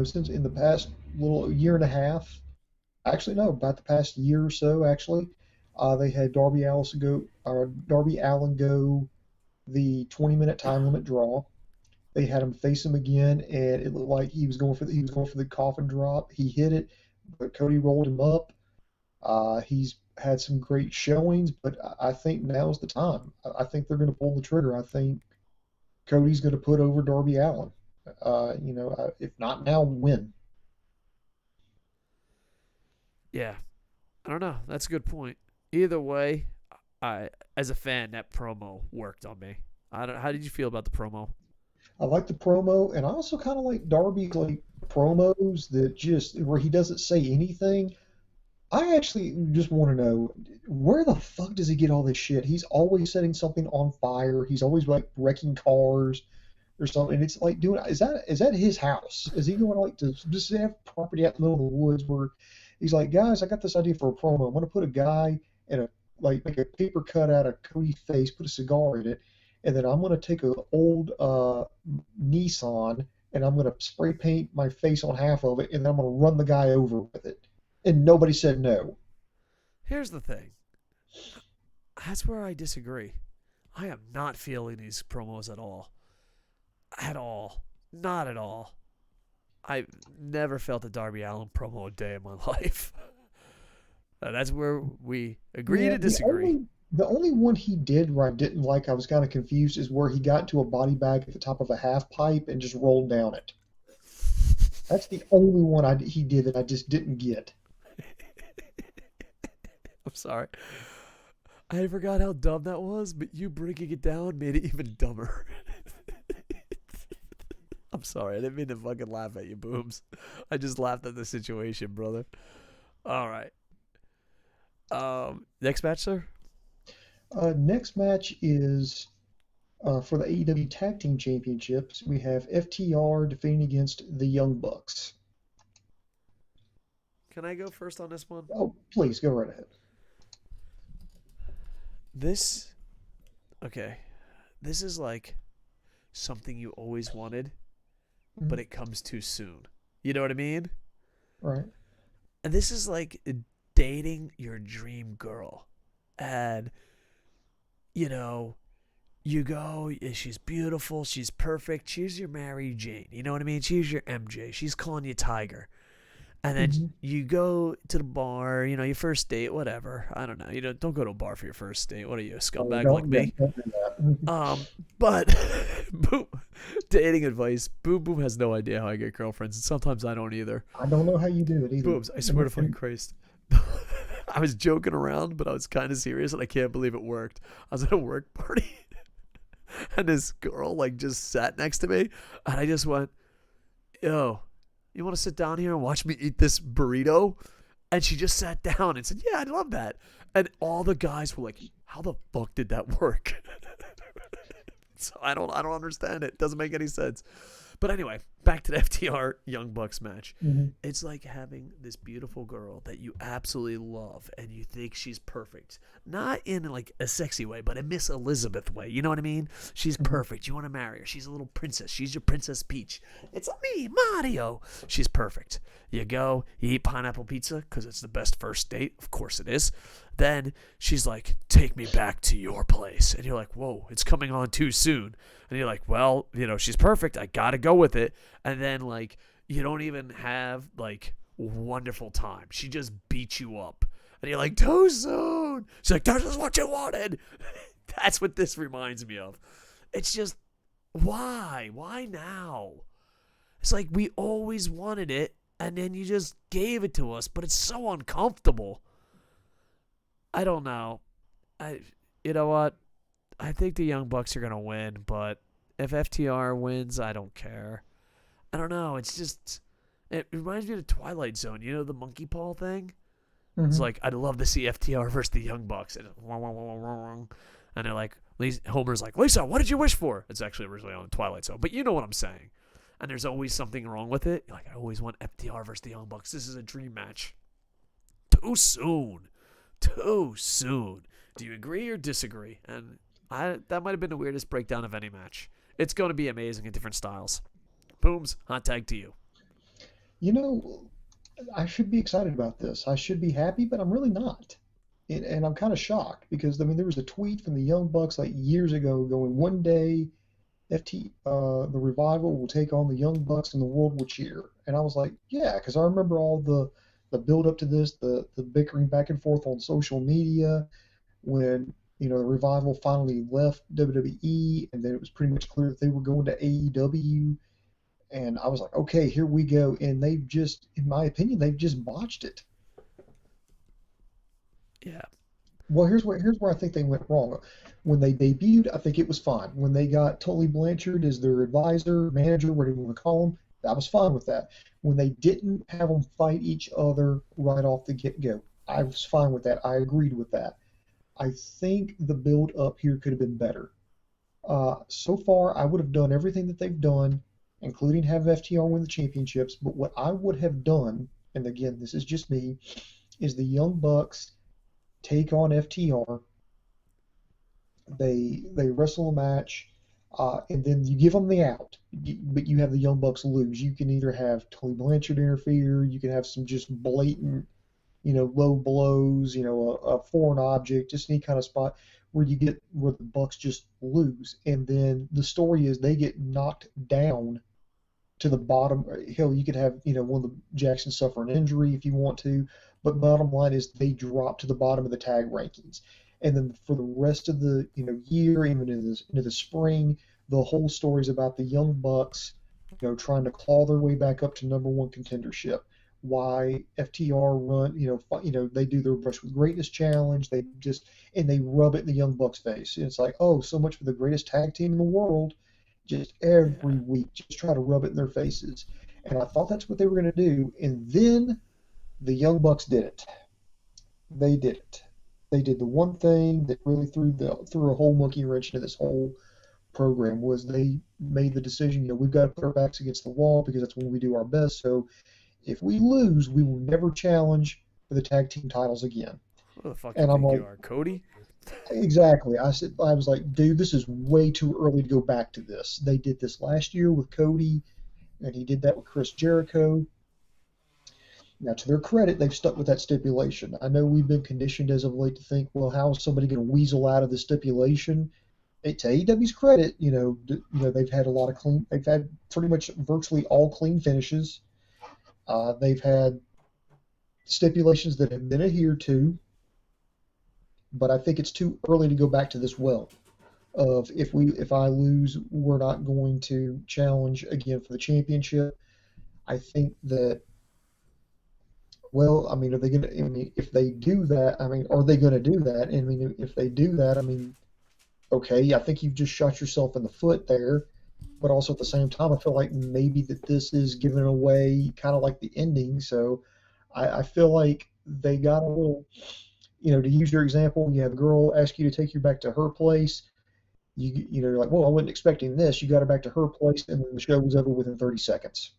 Since in the past little year and a half, actually no, about the past year or so, actually, they had Darby Allin go the 20-minute time limit draw. They had him face him again, and it looked like he was going for the coffin drop. He hit it, but Cody rolled him up. He's had some great showings, but I think now's the time. I think they're going to pull the trigger. I think Cody's going to put over Darby Allin. If not now, when? Yeah, I don't know. That's a good point. Either way, as a fan, that promo worked on me. How did you feel about the promo? I like the promo, and I also kind of like Darby's promos that just where he doesn't say anything. I actually just want to know, where the fuck does he get all this shit? He's always setting something on fire. He's always wrecking cars or something. And it's like, is that his house? Is he going to just have property out in the middle of the woods where he's like, guys, I got this idea for a promo. I'm going to put a guy in make a paper cut out of Cody's face, put a cigar in it, and then I'm going to take an old Nissan and I'm going to spray paint my face on half of it, and then I'm going to run the guy over with it. And nobody said no. Here's the thing. That's where I disagree. I am not feeling these promos at all. At all. Not at all. I've never felt a Darby Allin promo a day in my life. That's where we agree to disagree. The only one he did where I didn't like, I was kind of confused, is where he got into a body bag at the top of a half pipe and just rolled down it. That's the only one he did that I just didn't get. I'm sorry. I forgot how dumb that was, but you breaking it down made it even dumber. I'm sorry. I didn't mean to fucking laugh at you, Booms. I just laughed at the situation, brother. All right. Next match, sir? Next match is for the AEW Tag Team Championships. We have FTR defending against the Young Bucks. Can I go first on this one? Oh, please go right ahead. This, okay. This is like something you always wanted, but it comes too soon. You know what I mean? Right. And this is like dating your dream girl. And, you know, you go, she's beautiful, she's perfect, she's your Mary Jane. You know what I mean? She's your MJ. She's calling you Tiger. And then you go to the bar, you know, your first date, whatever. I don't know. You don't go to a bar for your first date. What are you, a scumbag like me? But boom, dating advice. Boom Boom has no idea how I get girlfriends, and sometimes I don't either. I don't know how you do it either. Booms, I swear to fucking Christ. I was joking around, but I was kind of serious, and I can't believe it worked. I was at a work party, and this girl like just sat next to me, and I just went, "Yo, you want to sit down here and watch me eat this burrito?" And she just sat down and said, "Yeah, I'd love that." And all the guys were like, "How the fuck did that work?" So I don't understand it. Doesn't make any sense. But anyway, back to the FTR Young Bucks match. It's like having this beautiful girl that you absolutely love and you think she's perfect. Not in like a sexy way, but a Miss Elizabeth way. You know what I mean? She's perfect. You want to marry her. She's a little princess. She's your Princess Peach. It's me, Mario. She's perfect. You go, you eat pineapple pizza because it's the best first date. Of course it is. Then she's like, "Take me back to your place." And you're like, "Whoa, it's coming on too soon." And you're like, "Well, you know, she's perfect. I got to go with it." And then, like, you don't even have, like, wonderful time. She just beats you up. And you're like, "Too soon." She's like, "This is what you wanted." That's what this reminds me of. It's just, why? Why now? It's like we always wanted it, and then you just gave it to us, but it's so uncomfortable. I don't know. You know what? I think the Young Bucks are going to win, but if FTR wins, I don't care. I don't know. It's just, it reminds me of the Twilight Zone. You know the monkey paw thing? It's like, I'd love to see FTR versus the Young Bucks. And they're like, Homer's like, "Lisa, what did you wish for?" It's actually originally on the Twilight Zone, but you know what I'm saying. And there's always something wrong with it. Like, I always want FTR versus the Young Bucks. This is a dream match. Too soon. Too soon. Do you agree or disagree? And that might have been the weirdest breakdown of any match. It's going to be amazing in different styles. Booms, hot tag to you. You know, I should be excited about this. I should be happy, but I'm really not. And I'm kind of shocked because, I mean, there was a tweet from the Young Bucks like years ago going, "One day the Revival will take on the Young Bucks and the world will cheer." And I was like, yeah, because I remember all the build up to this, the bickering back and forth on social media when, you know, the Revival finally left WWE, and then it was pretty much clear that they were going to AEW. And I was like, okay, here we go. And they've just, in my opinion, they've just botched it. Yeah. Well, here's where I think they went wrong. When they debuted, I think it was fine. When they got Tully Blanchard as their advisor, manager, whatever you want to call him, I was fine with that. When they didn't have them fight each other right off the get-go, I was fine with that. I agreed with that. I think the build up here could have been better. So far, I would have done everything that they've done, including have FTR win the championships. But what I would have done, and again, this is just me, is the Young Bucks take on FTR. They wrestle a match, and then you give them the out. But you have the Young Bucks lose. You can either have Tully Blanchard interfere. You can have some just blatant, you know, low blows. You know, a foreign object, just any kind of spot where the Bucks just lose, and then the story is they get knocked down to the bottom. Hell, you could have, you know, one of the Jacksons suffer an injury if you want to, but bottom line is they drop to the bottom of the tag rankings. And then for the rest of the, you know, year, even into the spring, the whole story is about the Young Bucks trying to claw their way back up to number one contendership. Why FTR run, they do their Brush with Greatness challenge. And they rub it in the Young Bucks' face. And it's like, oh, so much for the greatest tag team in the world. Just every week, just try to rub it in their faces. And I thought that's what they were going to do. And then the Young Bucks did it. They did it. They did the one thing that really threw a whole monkey wrench into this whole program was they made the decision, we've got to put our backs against the wall because that's when we do our best. So if we lose, we will never challenge for the tag team titles again. Who the fuck And you I'm think like, you are, Cody? exactly. I was like, dude, this is way too early to go back to this. They did this last year with Cody, and he did that with Chris Jericho. Now, to their credit, they've stuck with that stipulation. I know we've been conditioned as of late to think, well, how is somebody going to weasel out of the stipulation? To AEW's credit, they've had a lot of clean. They've had pretty much virtually all clean finishes. They've had stipulations that have been adhered to, but I think it's too early to go back to this well. Of if I lose, we're not going to challenge again for the championship. I think that. Well, I mean, are they going to? I mean, if they do that, I mean, are they going to do that? I mean, if they do that, I mean, okay, I think you've just shot yourself in the foot there. But also at the same time, I feel like maybe that this is giving away kind of like the ending. So I feel like they got a little, to use your example, you have a girl ask you to take you back to her place. You're like, well, I wasn't expecting this. You got her back to her place, and then the show was over within 30 seconds.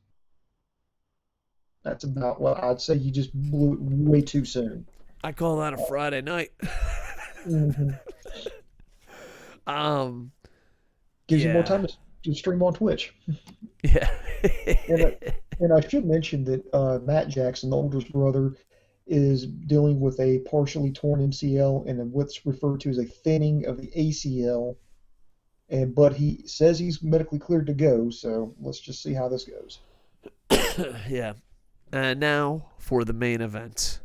That's about what I'd say. You just blew it way too soon. I call that a Friday night. Mm-hmm. Gives you more Yeah. time to stream on Twitch. Yeah. And I should mention that Matt Jackson, the oldest brother, is dealing with a partially torn MCL and what's referred to as a thinning of the ACL. But he says he's medically cleared to go. So let's just see how this goes. Yeah. And now for the main event.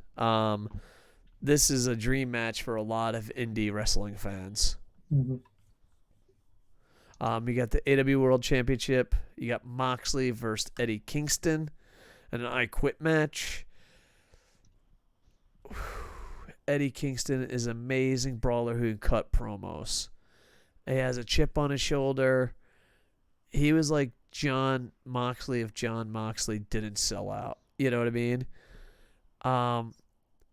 This is a dream match for a lot of indie wrestling fans. Mm-hmm. You got the AEW World Championship. You got Moxley versus Eddie Kingston, and an I Quit match. Eddie Kingston is an amazing brawler who can cut promos. He has a chip on his shoulder. He was like John Moxley if John Moxley didn't sell out. You know what I mean?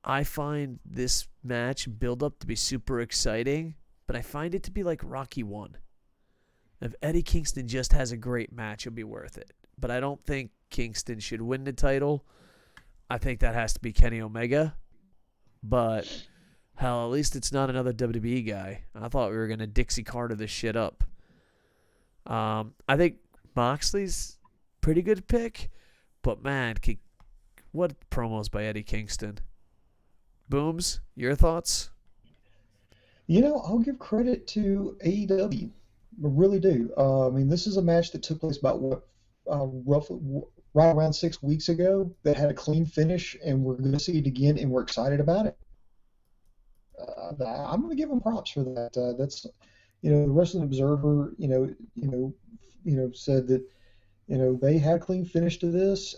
I find this match build up to be super exciting, but I find it to be like Rocky 1. If Eddie Kingston just has a great match, it'll be worth it. But I don't think Kingston should win the title. I think that has to be Kenny Omega. But, hell, at least it's not another WWE guy. I thought we were going to Dixie Carter this shit up. I think Moxley's pretty good pick. But, man, what promos by Eddie Kingston. Booms, your thoughts? I'll give credit to AEW. I really do. I mean, this is a match that took place about roughly right around 6 weeks ago that had a clean finish, and we're going to see it again, and we're excited about it. I'm going to give them props for that. That's, the Wrestling Observer, said that, they had a clean finish to this,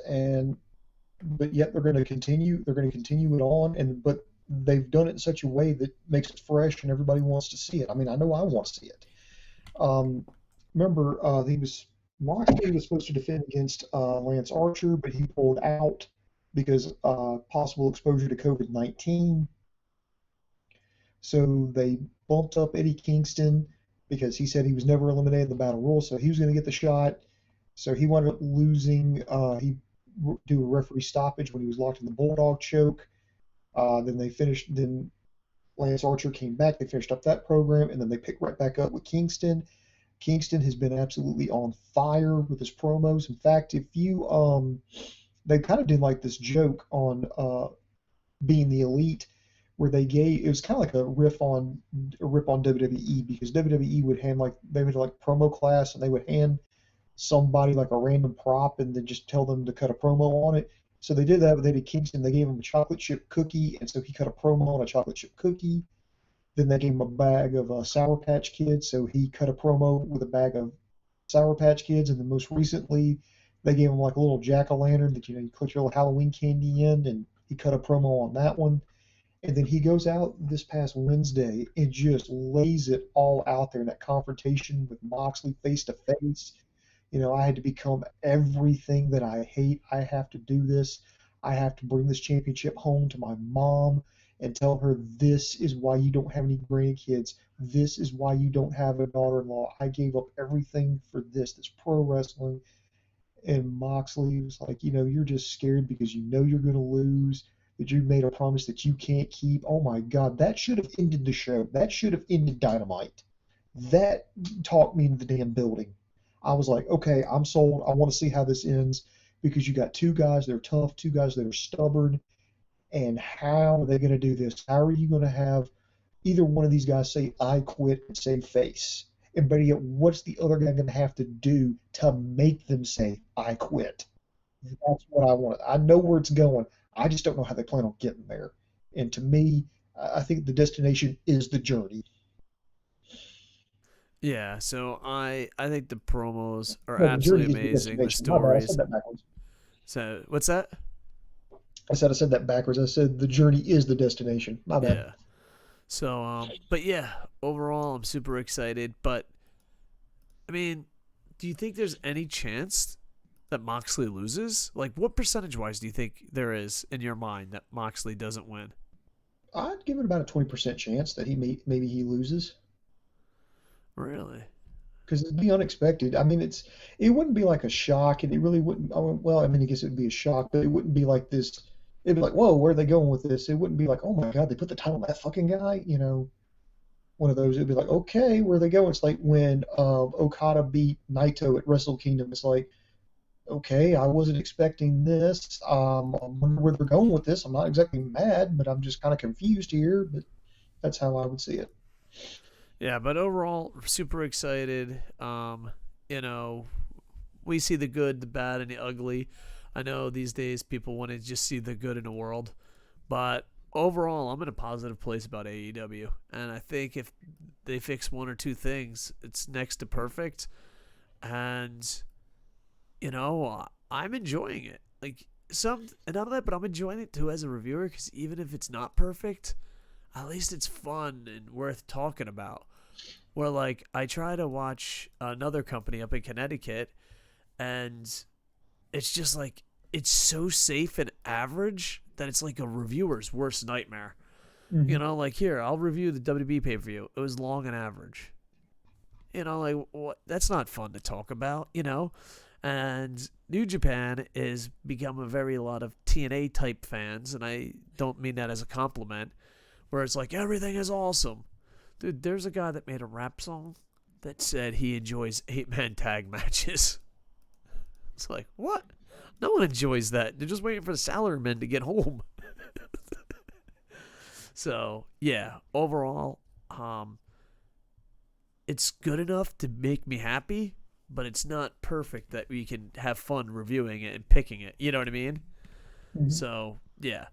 but yet they're going to continue. They're going to continue it on, but they've done it in such a way that makes it fresh, and everybody wants to see it. I mean, I know I want to see it. Remember, Moxley was supposed to defend against Lance Archer, but he pulled out because possible exposure to COVID-19. So they bumped up Eddie Kingston because he said he was never eliminated in the Battle Royal, so he was going to get the shot. So he wound up losing. He do a referee stoppage when he was locked in the Bulldog choke. Then they finished. Then Lance Archer came back. They finished up that program, and then they picked right back up with Kingston. Kingston has been absolutely on fire with his promos. In fact, if you they kind of did like this joke on being the Elite, where it was kind of like a riff on WWE, because WWE would they would like promo class, and they would hand somebody like a random prop and then just tell them to cut a promo on it. So they did that with Eddie Kingston. They gave him a chocolate chip cookie, and so he cut a promo on a chocolate chip cookie. Then they gave him a bag of Sour Patch Kids, so he cut a promo with a bag of Sour Patch Kids, and then most recently they gave him like a little jack-o'-lantern that you put your little Halloween candy in, and he cut a promo on that one. And then he goes out this past Wednesday and just lays it all out there in that confrontation with Moxley face to face. I had to become everything that I hate. I have to do this. I have to bring this championship home to my mom and tell her this is why you don't have any grandkids. This is why you don't have a daughter-in-law. I gave up everything for this pro wrestling. And Moxley was like, you're just scared because you're going to lose, that you made a promise that you can't keep. Oh my God, that should have ended the show. That should have ended Dynamite. That talked me into the damn building. I was like, okay, I'm sold. I want to see how this ends because you got two guys that are tough, two guys that are stubborn. And how are they going to do this? How are you going to have either one of these guys say, I quit and save face? And better yet, what's the other guy going to have to do to make them say, I quit? That's what I want. I know where it's going. I just don't know how they plan on getting there. And to me, I think the destination is the journey. Yeah, so I think the promos are No, the absolutely journey is the amazing. The destination. My bad. I said stories. that backwards. So what's that? I said that backwards. I said the journey is the destination. My bad. Yeah. So but yeah, overall I'm super excited. But I mean, do you think there's any chance that Moxley loses? Like, what percentage wise do you think there is in your mind that Moxley doesn't win? I'd give it about a 20% chance that maybe he loses. Really? Because it'd be unexpected. I mean, it wouldn't be like a shock, and it really wouldn't. Well, I mean, I guess it would be a shock, but it wouldn't be like this. It'd be like, whoa, where are they going with this? It wouldn't be like, oh my God, they put the title on that fucking guy. One of those. It'd be like, okay, where are they going? It's like when Okada beat Naito at Wrestle Kingdom. It's like, okay, I wasn't expecting this. I wonder where they're going with this. I'm not exactly mad, but I'm just kind of confused here. But that's how I would see it. Yeah, but overall, super excited. You know, we see the good, the bad, and the ugly. I know these days people want to just see the good in the world, but overall, I'm in a positive place about AEW, and I think if they fix one or two things, it's next to perfect. And I'm enjoying it. Like and not only that, but I'm enjoying it too as a reviewer because even if it's not perfect, at least it's fun and worth talking about. Where like I try to watch another company up in Connecticut, and it's just like it's so safe and average that it's like a reviewer's worst nightmare. Mm-hmm. Like here, I'll review the WB pay-per-view. It was long and average. Like what? That's not fun to talk about. And New Japan is become a very lot of TNA type fans, and I don't mean that as a compliment, where it's like everything is awesome. Dude, there's a guy that made a rap song that said he enjoys 8-man tag matches. It's like, what? No one enjoys that. They're just waiting for the salarymen to get home. So, yeah, overall, it's good enough to make me happy, but it's not perfect that we can have fun reviewing it and picking it. You know what I mean? Mm-hmm. So, yeah.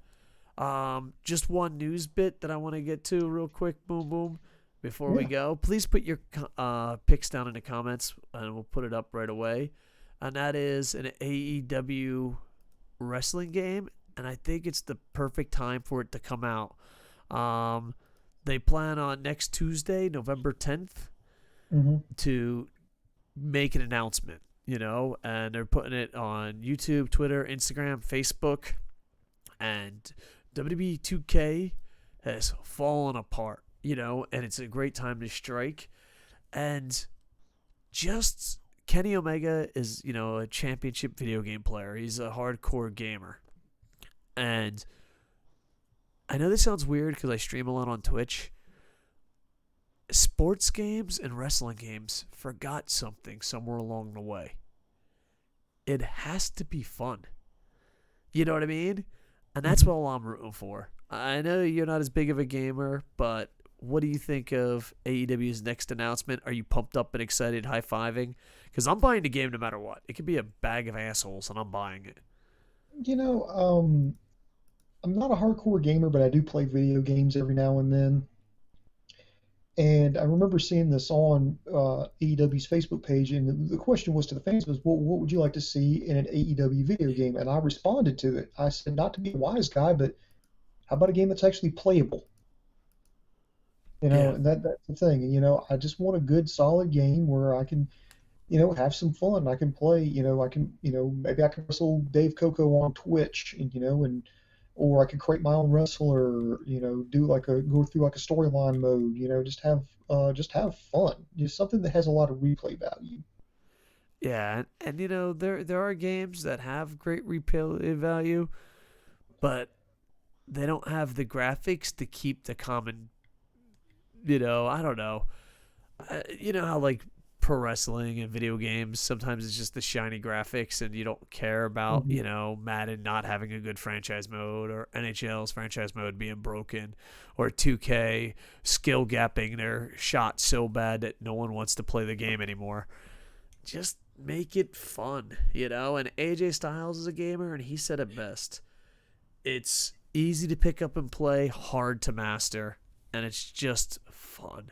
Just one news bit that I want to get to real quick, Boom Boom, before we go. Please put your picks down in the comments, and we'll put it up right away. And that is an AEW wrestling game, and I think it's the perfect time for it to come out. They plan on next Tuesday, November 10th, to make an announcement, and they're putting it on YouTube, Twitter, Instagram, Facebook, and WWE 2K has fallen apart, and it's a great time to strike. And just Kenny Omega is, a championship video game player. He's a hardcore gamer. And I know this sounds weird because I stream a lot on Twitch. Sports games and wrestling games forgot something somewhere along the way. It has to be fun. You know what I mean? And that's what I'm rooting for. I know you're not as big of a gamer, but what do you think of AEW's next announcement? Are you pumped up and excited, high-fiving? Because I'm buying the game no matter what. It could be a bag of assholes, and I'm buying it. I'm not a hardcore gamer, but I do play video games every now and then. And I remember seeing this on AEW's Facebook page, and the question was to the fans was, well, what would you like to see in an AEW video game? And I responded to it. I said, not to be a wise guy, but how about a game that's actually playable? Yeah. And that's the thing. I just want a good, solid game where I can, have some fun. I can play, I can, maybe I can wrestle Dave Coco on Twitch, or I could create my own wrestler, do like go through like a storyline mode, just have fun. Just something that has a lot of replay value. Yeah, and there are games that have great replay value, but they don't have the graphics to keep the common. I don't know. You know how like pro wrestling and video games sometimes it's just the shiny graphics and you don't care about Hmm. Madden not having a good franchise mode or NHL's franchise mode being broken or 2K skill gapping their shot so bad that no one wants to play the game anymore. Just make it fun, and AJ Styles is a gamer and he said it best. It's easy to pick up and play, hard to master, and it's just fun.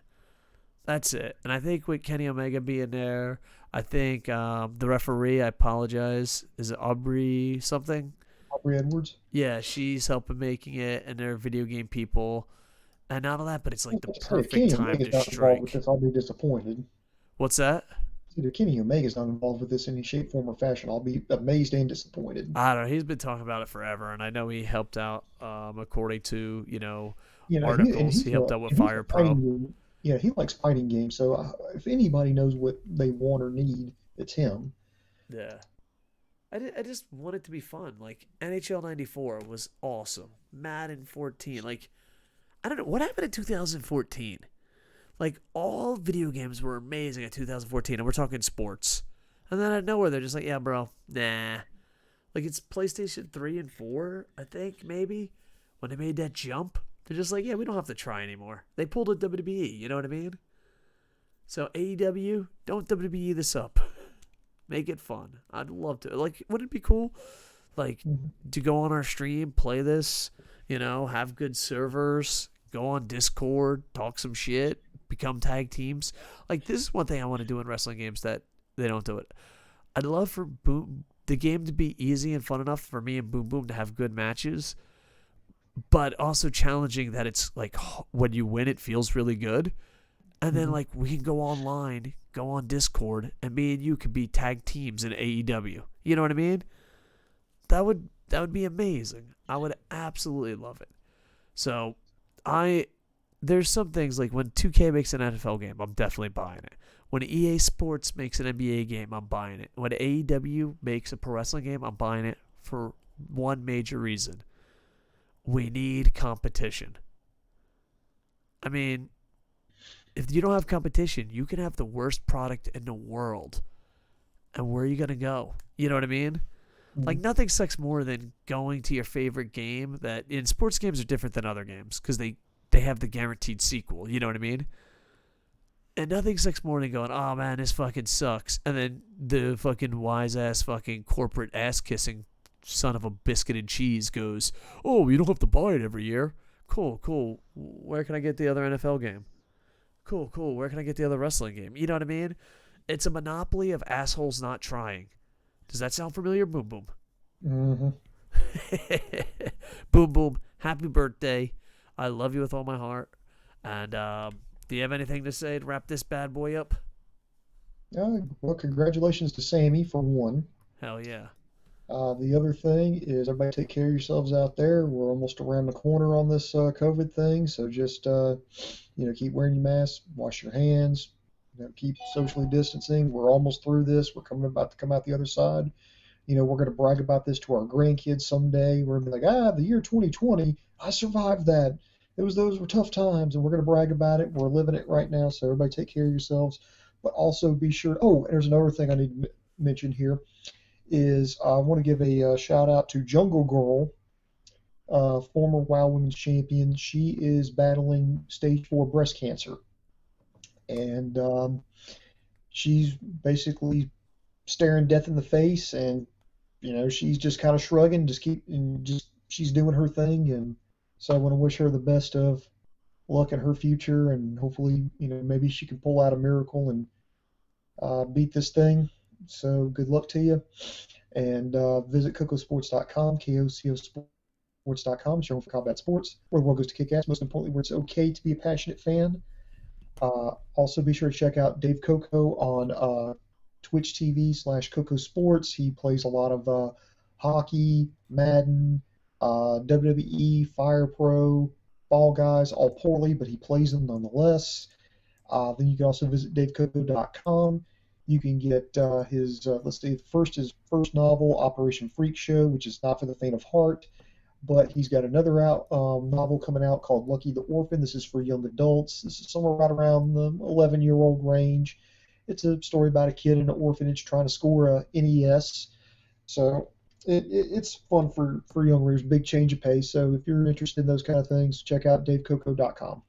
That's it. And I think with Kenny Omega being there, I think the referee, I apologize, is it Aubrey something? Aubrey Edwards. Yeah, she's helping making it, and they're video game people. And not all that, but it's like the Like I said, if perfect Kenny time Omega's to not involved with strike. this, I'll be disappointed. What's that? Either Kenny Omega's not involved with this in any shape, form, or fashion, I'll be amazed and disappointed. I don't know. He's been talking about it forever, and I know he helped out, according to, articles. He helped out with He's a Fire fighting Pro. game. Yeah, he likes fighting games. So if anybody knows what they want or need, it's him. Yeah. I just want it to be fun. Like, NHL 94 was awesome. Madden 14. Like, I don't know. What happened in 2014? Like, all video games were amazing in 2014, and we're talking sports. And then out of nowhere, they're just like, yeah, bro, nah. Like, it's PlayStation 3 and 4, I think, maybe, when they made that jump. They're just like, yeah, we don't have to try anymore. They pulled a WWE, you know what I mean? So, AEW, don't WWE this up. Make it fun. I'd love to. Like, wouldn't it be cool? Like, Mhm. to go on our stream, play this, have good servers, go on Discord, talk some shit, become tag teams. Like, this is one thing I want to do in wrestling games that they don't do it. I'd love for the game to be easy and fun enough for me and Boom Boom to have good matches, but also challenging that it's like when you win, it feels really good. And then Mhm. like we can go online, go on Discord, and me and you could be tag teams in AEW. You know what I mean? That would be amazing. I would absolutely love it. So I there's some things like when 2K makes an NFL game, I'm definitely buying it. When EA Sports makes an NBA game, I'm buying it. When AEW makes a pro wrestling game, I'm buying it for one major reason. We need competition. I mean, if you don't have competition, you can have the worst product in the world. And where are you going to go? You know what I mean? Like, Mhm. nothing sucks more than going to your favorite game that in sports games are different than other games because they have the guaranteed sequel. You know what I mean? And nothing sucks more than going, oh man, this fucking sucks. And then the fucking wise ass fucking corporate ass kissing son of a biscuit and cheese goes, oh, you don't have to buy it every year. Cool, cool. Where can I get the other NFL game? Cool, cool. Where can I get the other wrestling game? You know what I mean? It's a monopoly of assholes not trying. Does that sound familiar? Boom, boom. Mhm. Boom, boom. Happy birthday. I love you with all my heart. And do you have anything to say to wrap this bad boy up? Well, congratulations to Sammy for one. Hell yeah. The other thing is everybody take care of yourselves out there. We're almost around the corner on this COVID thing, so just keep wearing your mask, wash your hands, keep socially distancing. We're almost through this. We're coming about to come out the other side. We're going to brag about this to our grandkids someday. We're going to be like, the year 2020, I survived that. Those were tough times, and we're going to brag about it. We're living it right now, so everybody take care of yourselves. But also be sure. Oh, and there's another thing I need to mention here is I want to give a shout out to Jungle Girl, former WoW Women's Champion. She is battling stage 4 breast cancer, and she's basically staring death in the face, and she's just kind of shrugging, just keep and just she's doing her thing, and so I want to wish her the best of luck in her future, and hopefully, maybe she can pull out a miracle and beat this thing. So good luck to you. And visit KocoSports.com, KocoSports.com, it's your home for combat sports, where the world goes to kick ass, most importantly, where it's okay to be a passionate fan. Also, be sure to check out Dave Koco on Twitch TV/KocoSports. He plays a lot of hockey, Madden, WWE, Fire Pro, Fall Guys, all poorly, but he plays them nonetheless. Then you can also visit DaveKoco.com. You can get his his first novel, Operation Freak Show, which is not for the faint of heart. But he's got another novel coming out called Lucky the Orphan. This is for young adults. This is somewhere right around the 11-year-old range. It's a story about a kid in an orphanage trying to score a NES. So it's fun for young readers. Big change of pace. So if you're interested in those kind of things, check out DaveKoco.com.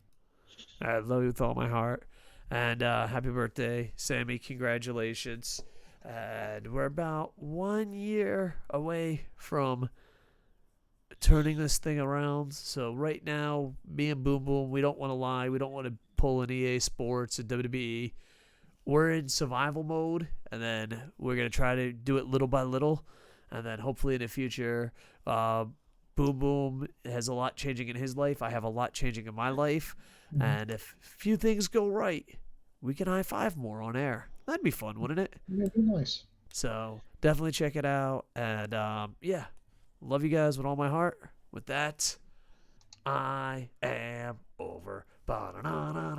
I love you with all my heart. And happy birthday, Sammy. Congratulations. And we're about 1 year away from turning this thing around. So right now, me and Boom Boom, we don't want to lie. We don't want to pull an EA Sports and WWE. We're in survival mode, and then we're going to try to do it little by little. And then hopefully in the future, Boom Boom has a lot changing in his life. I have a lot changing in my life. Mm-hmm. And if a few things go right, we can high five more on air. That'd be fun, wouldn't it? Yeah, it'd be nice. So definitely check it out. And yeah, love you guys with all my heart. With that, I am over. Ba-da-da-da.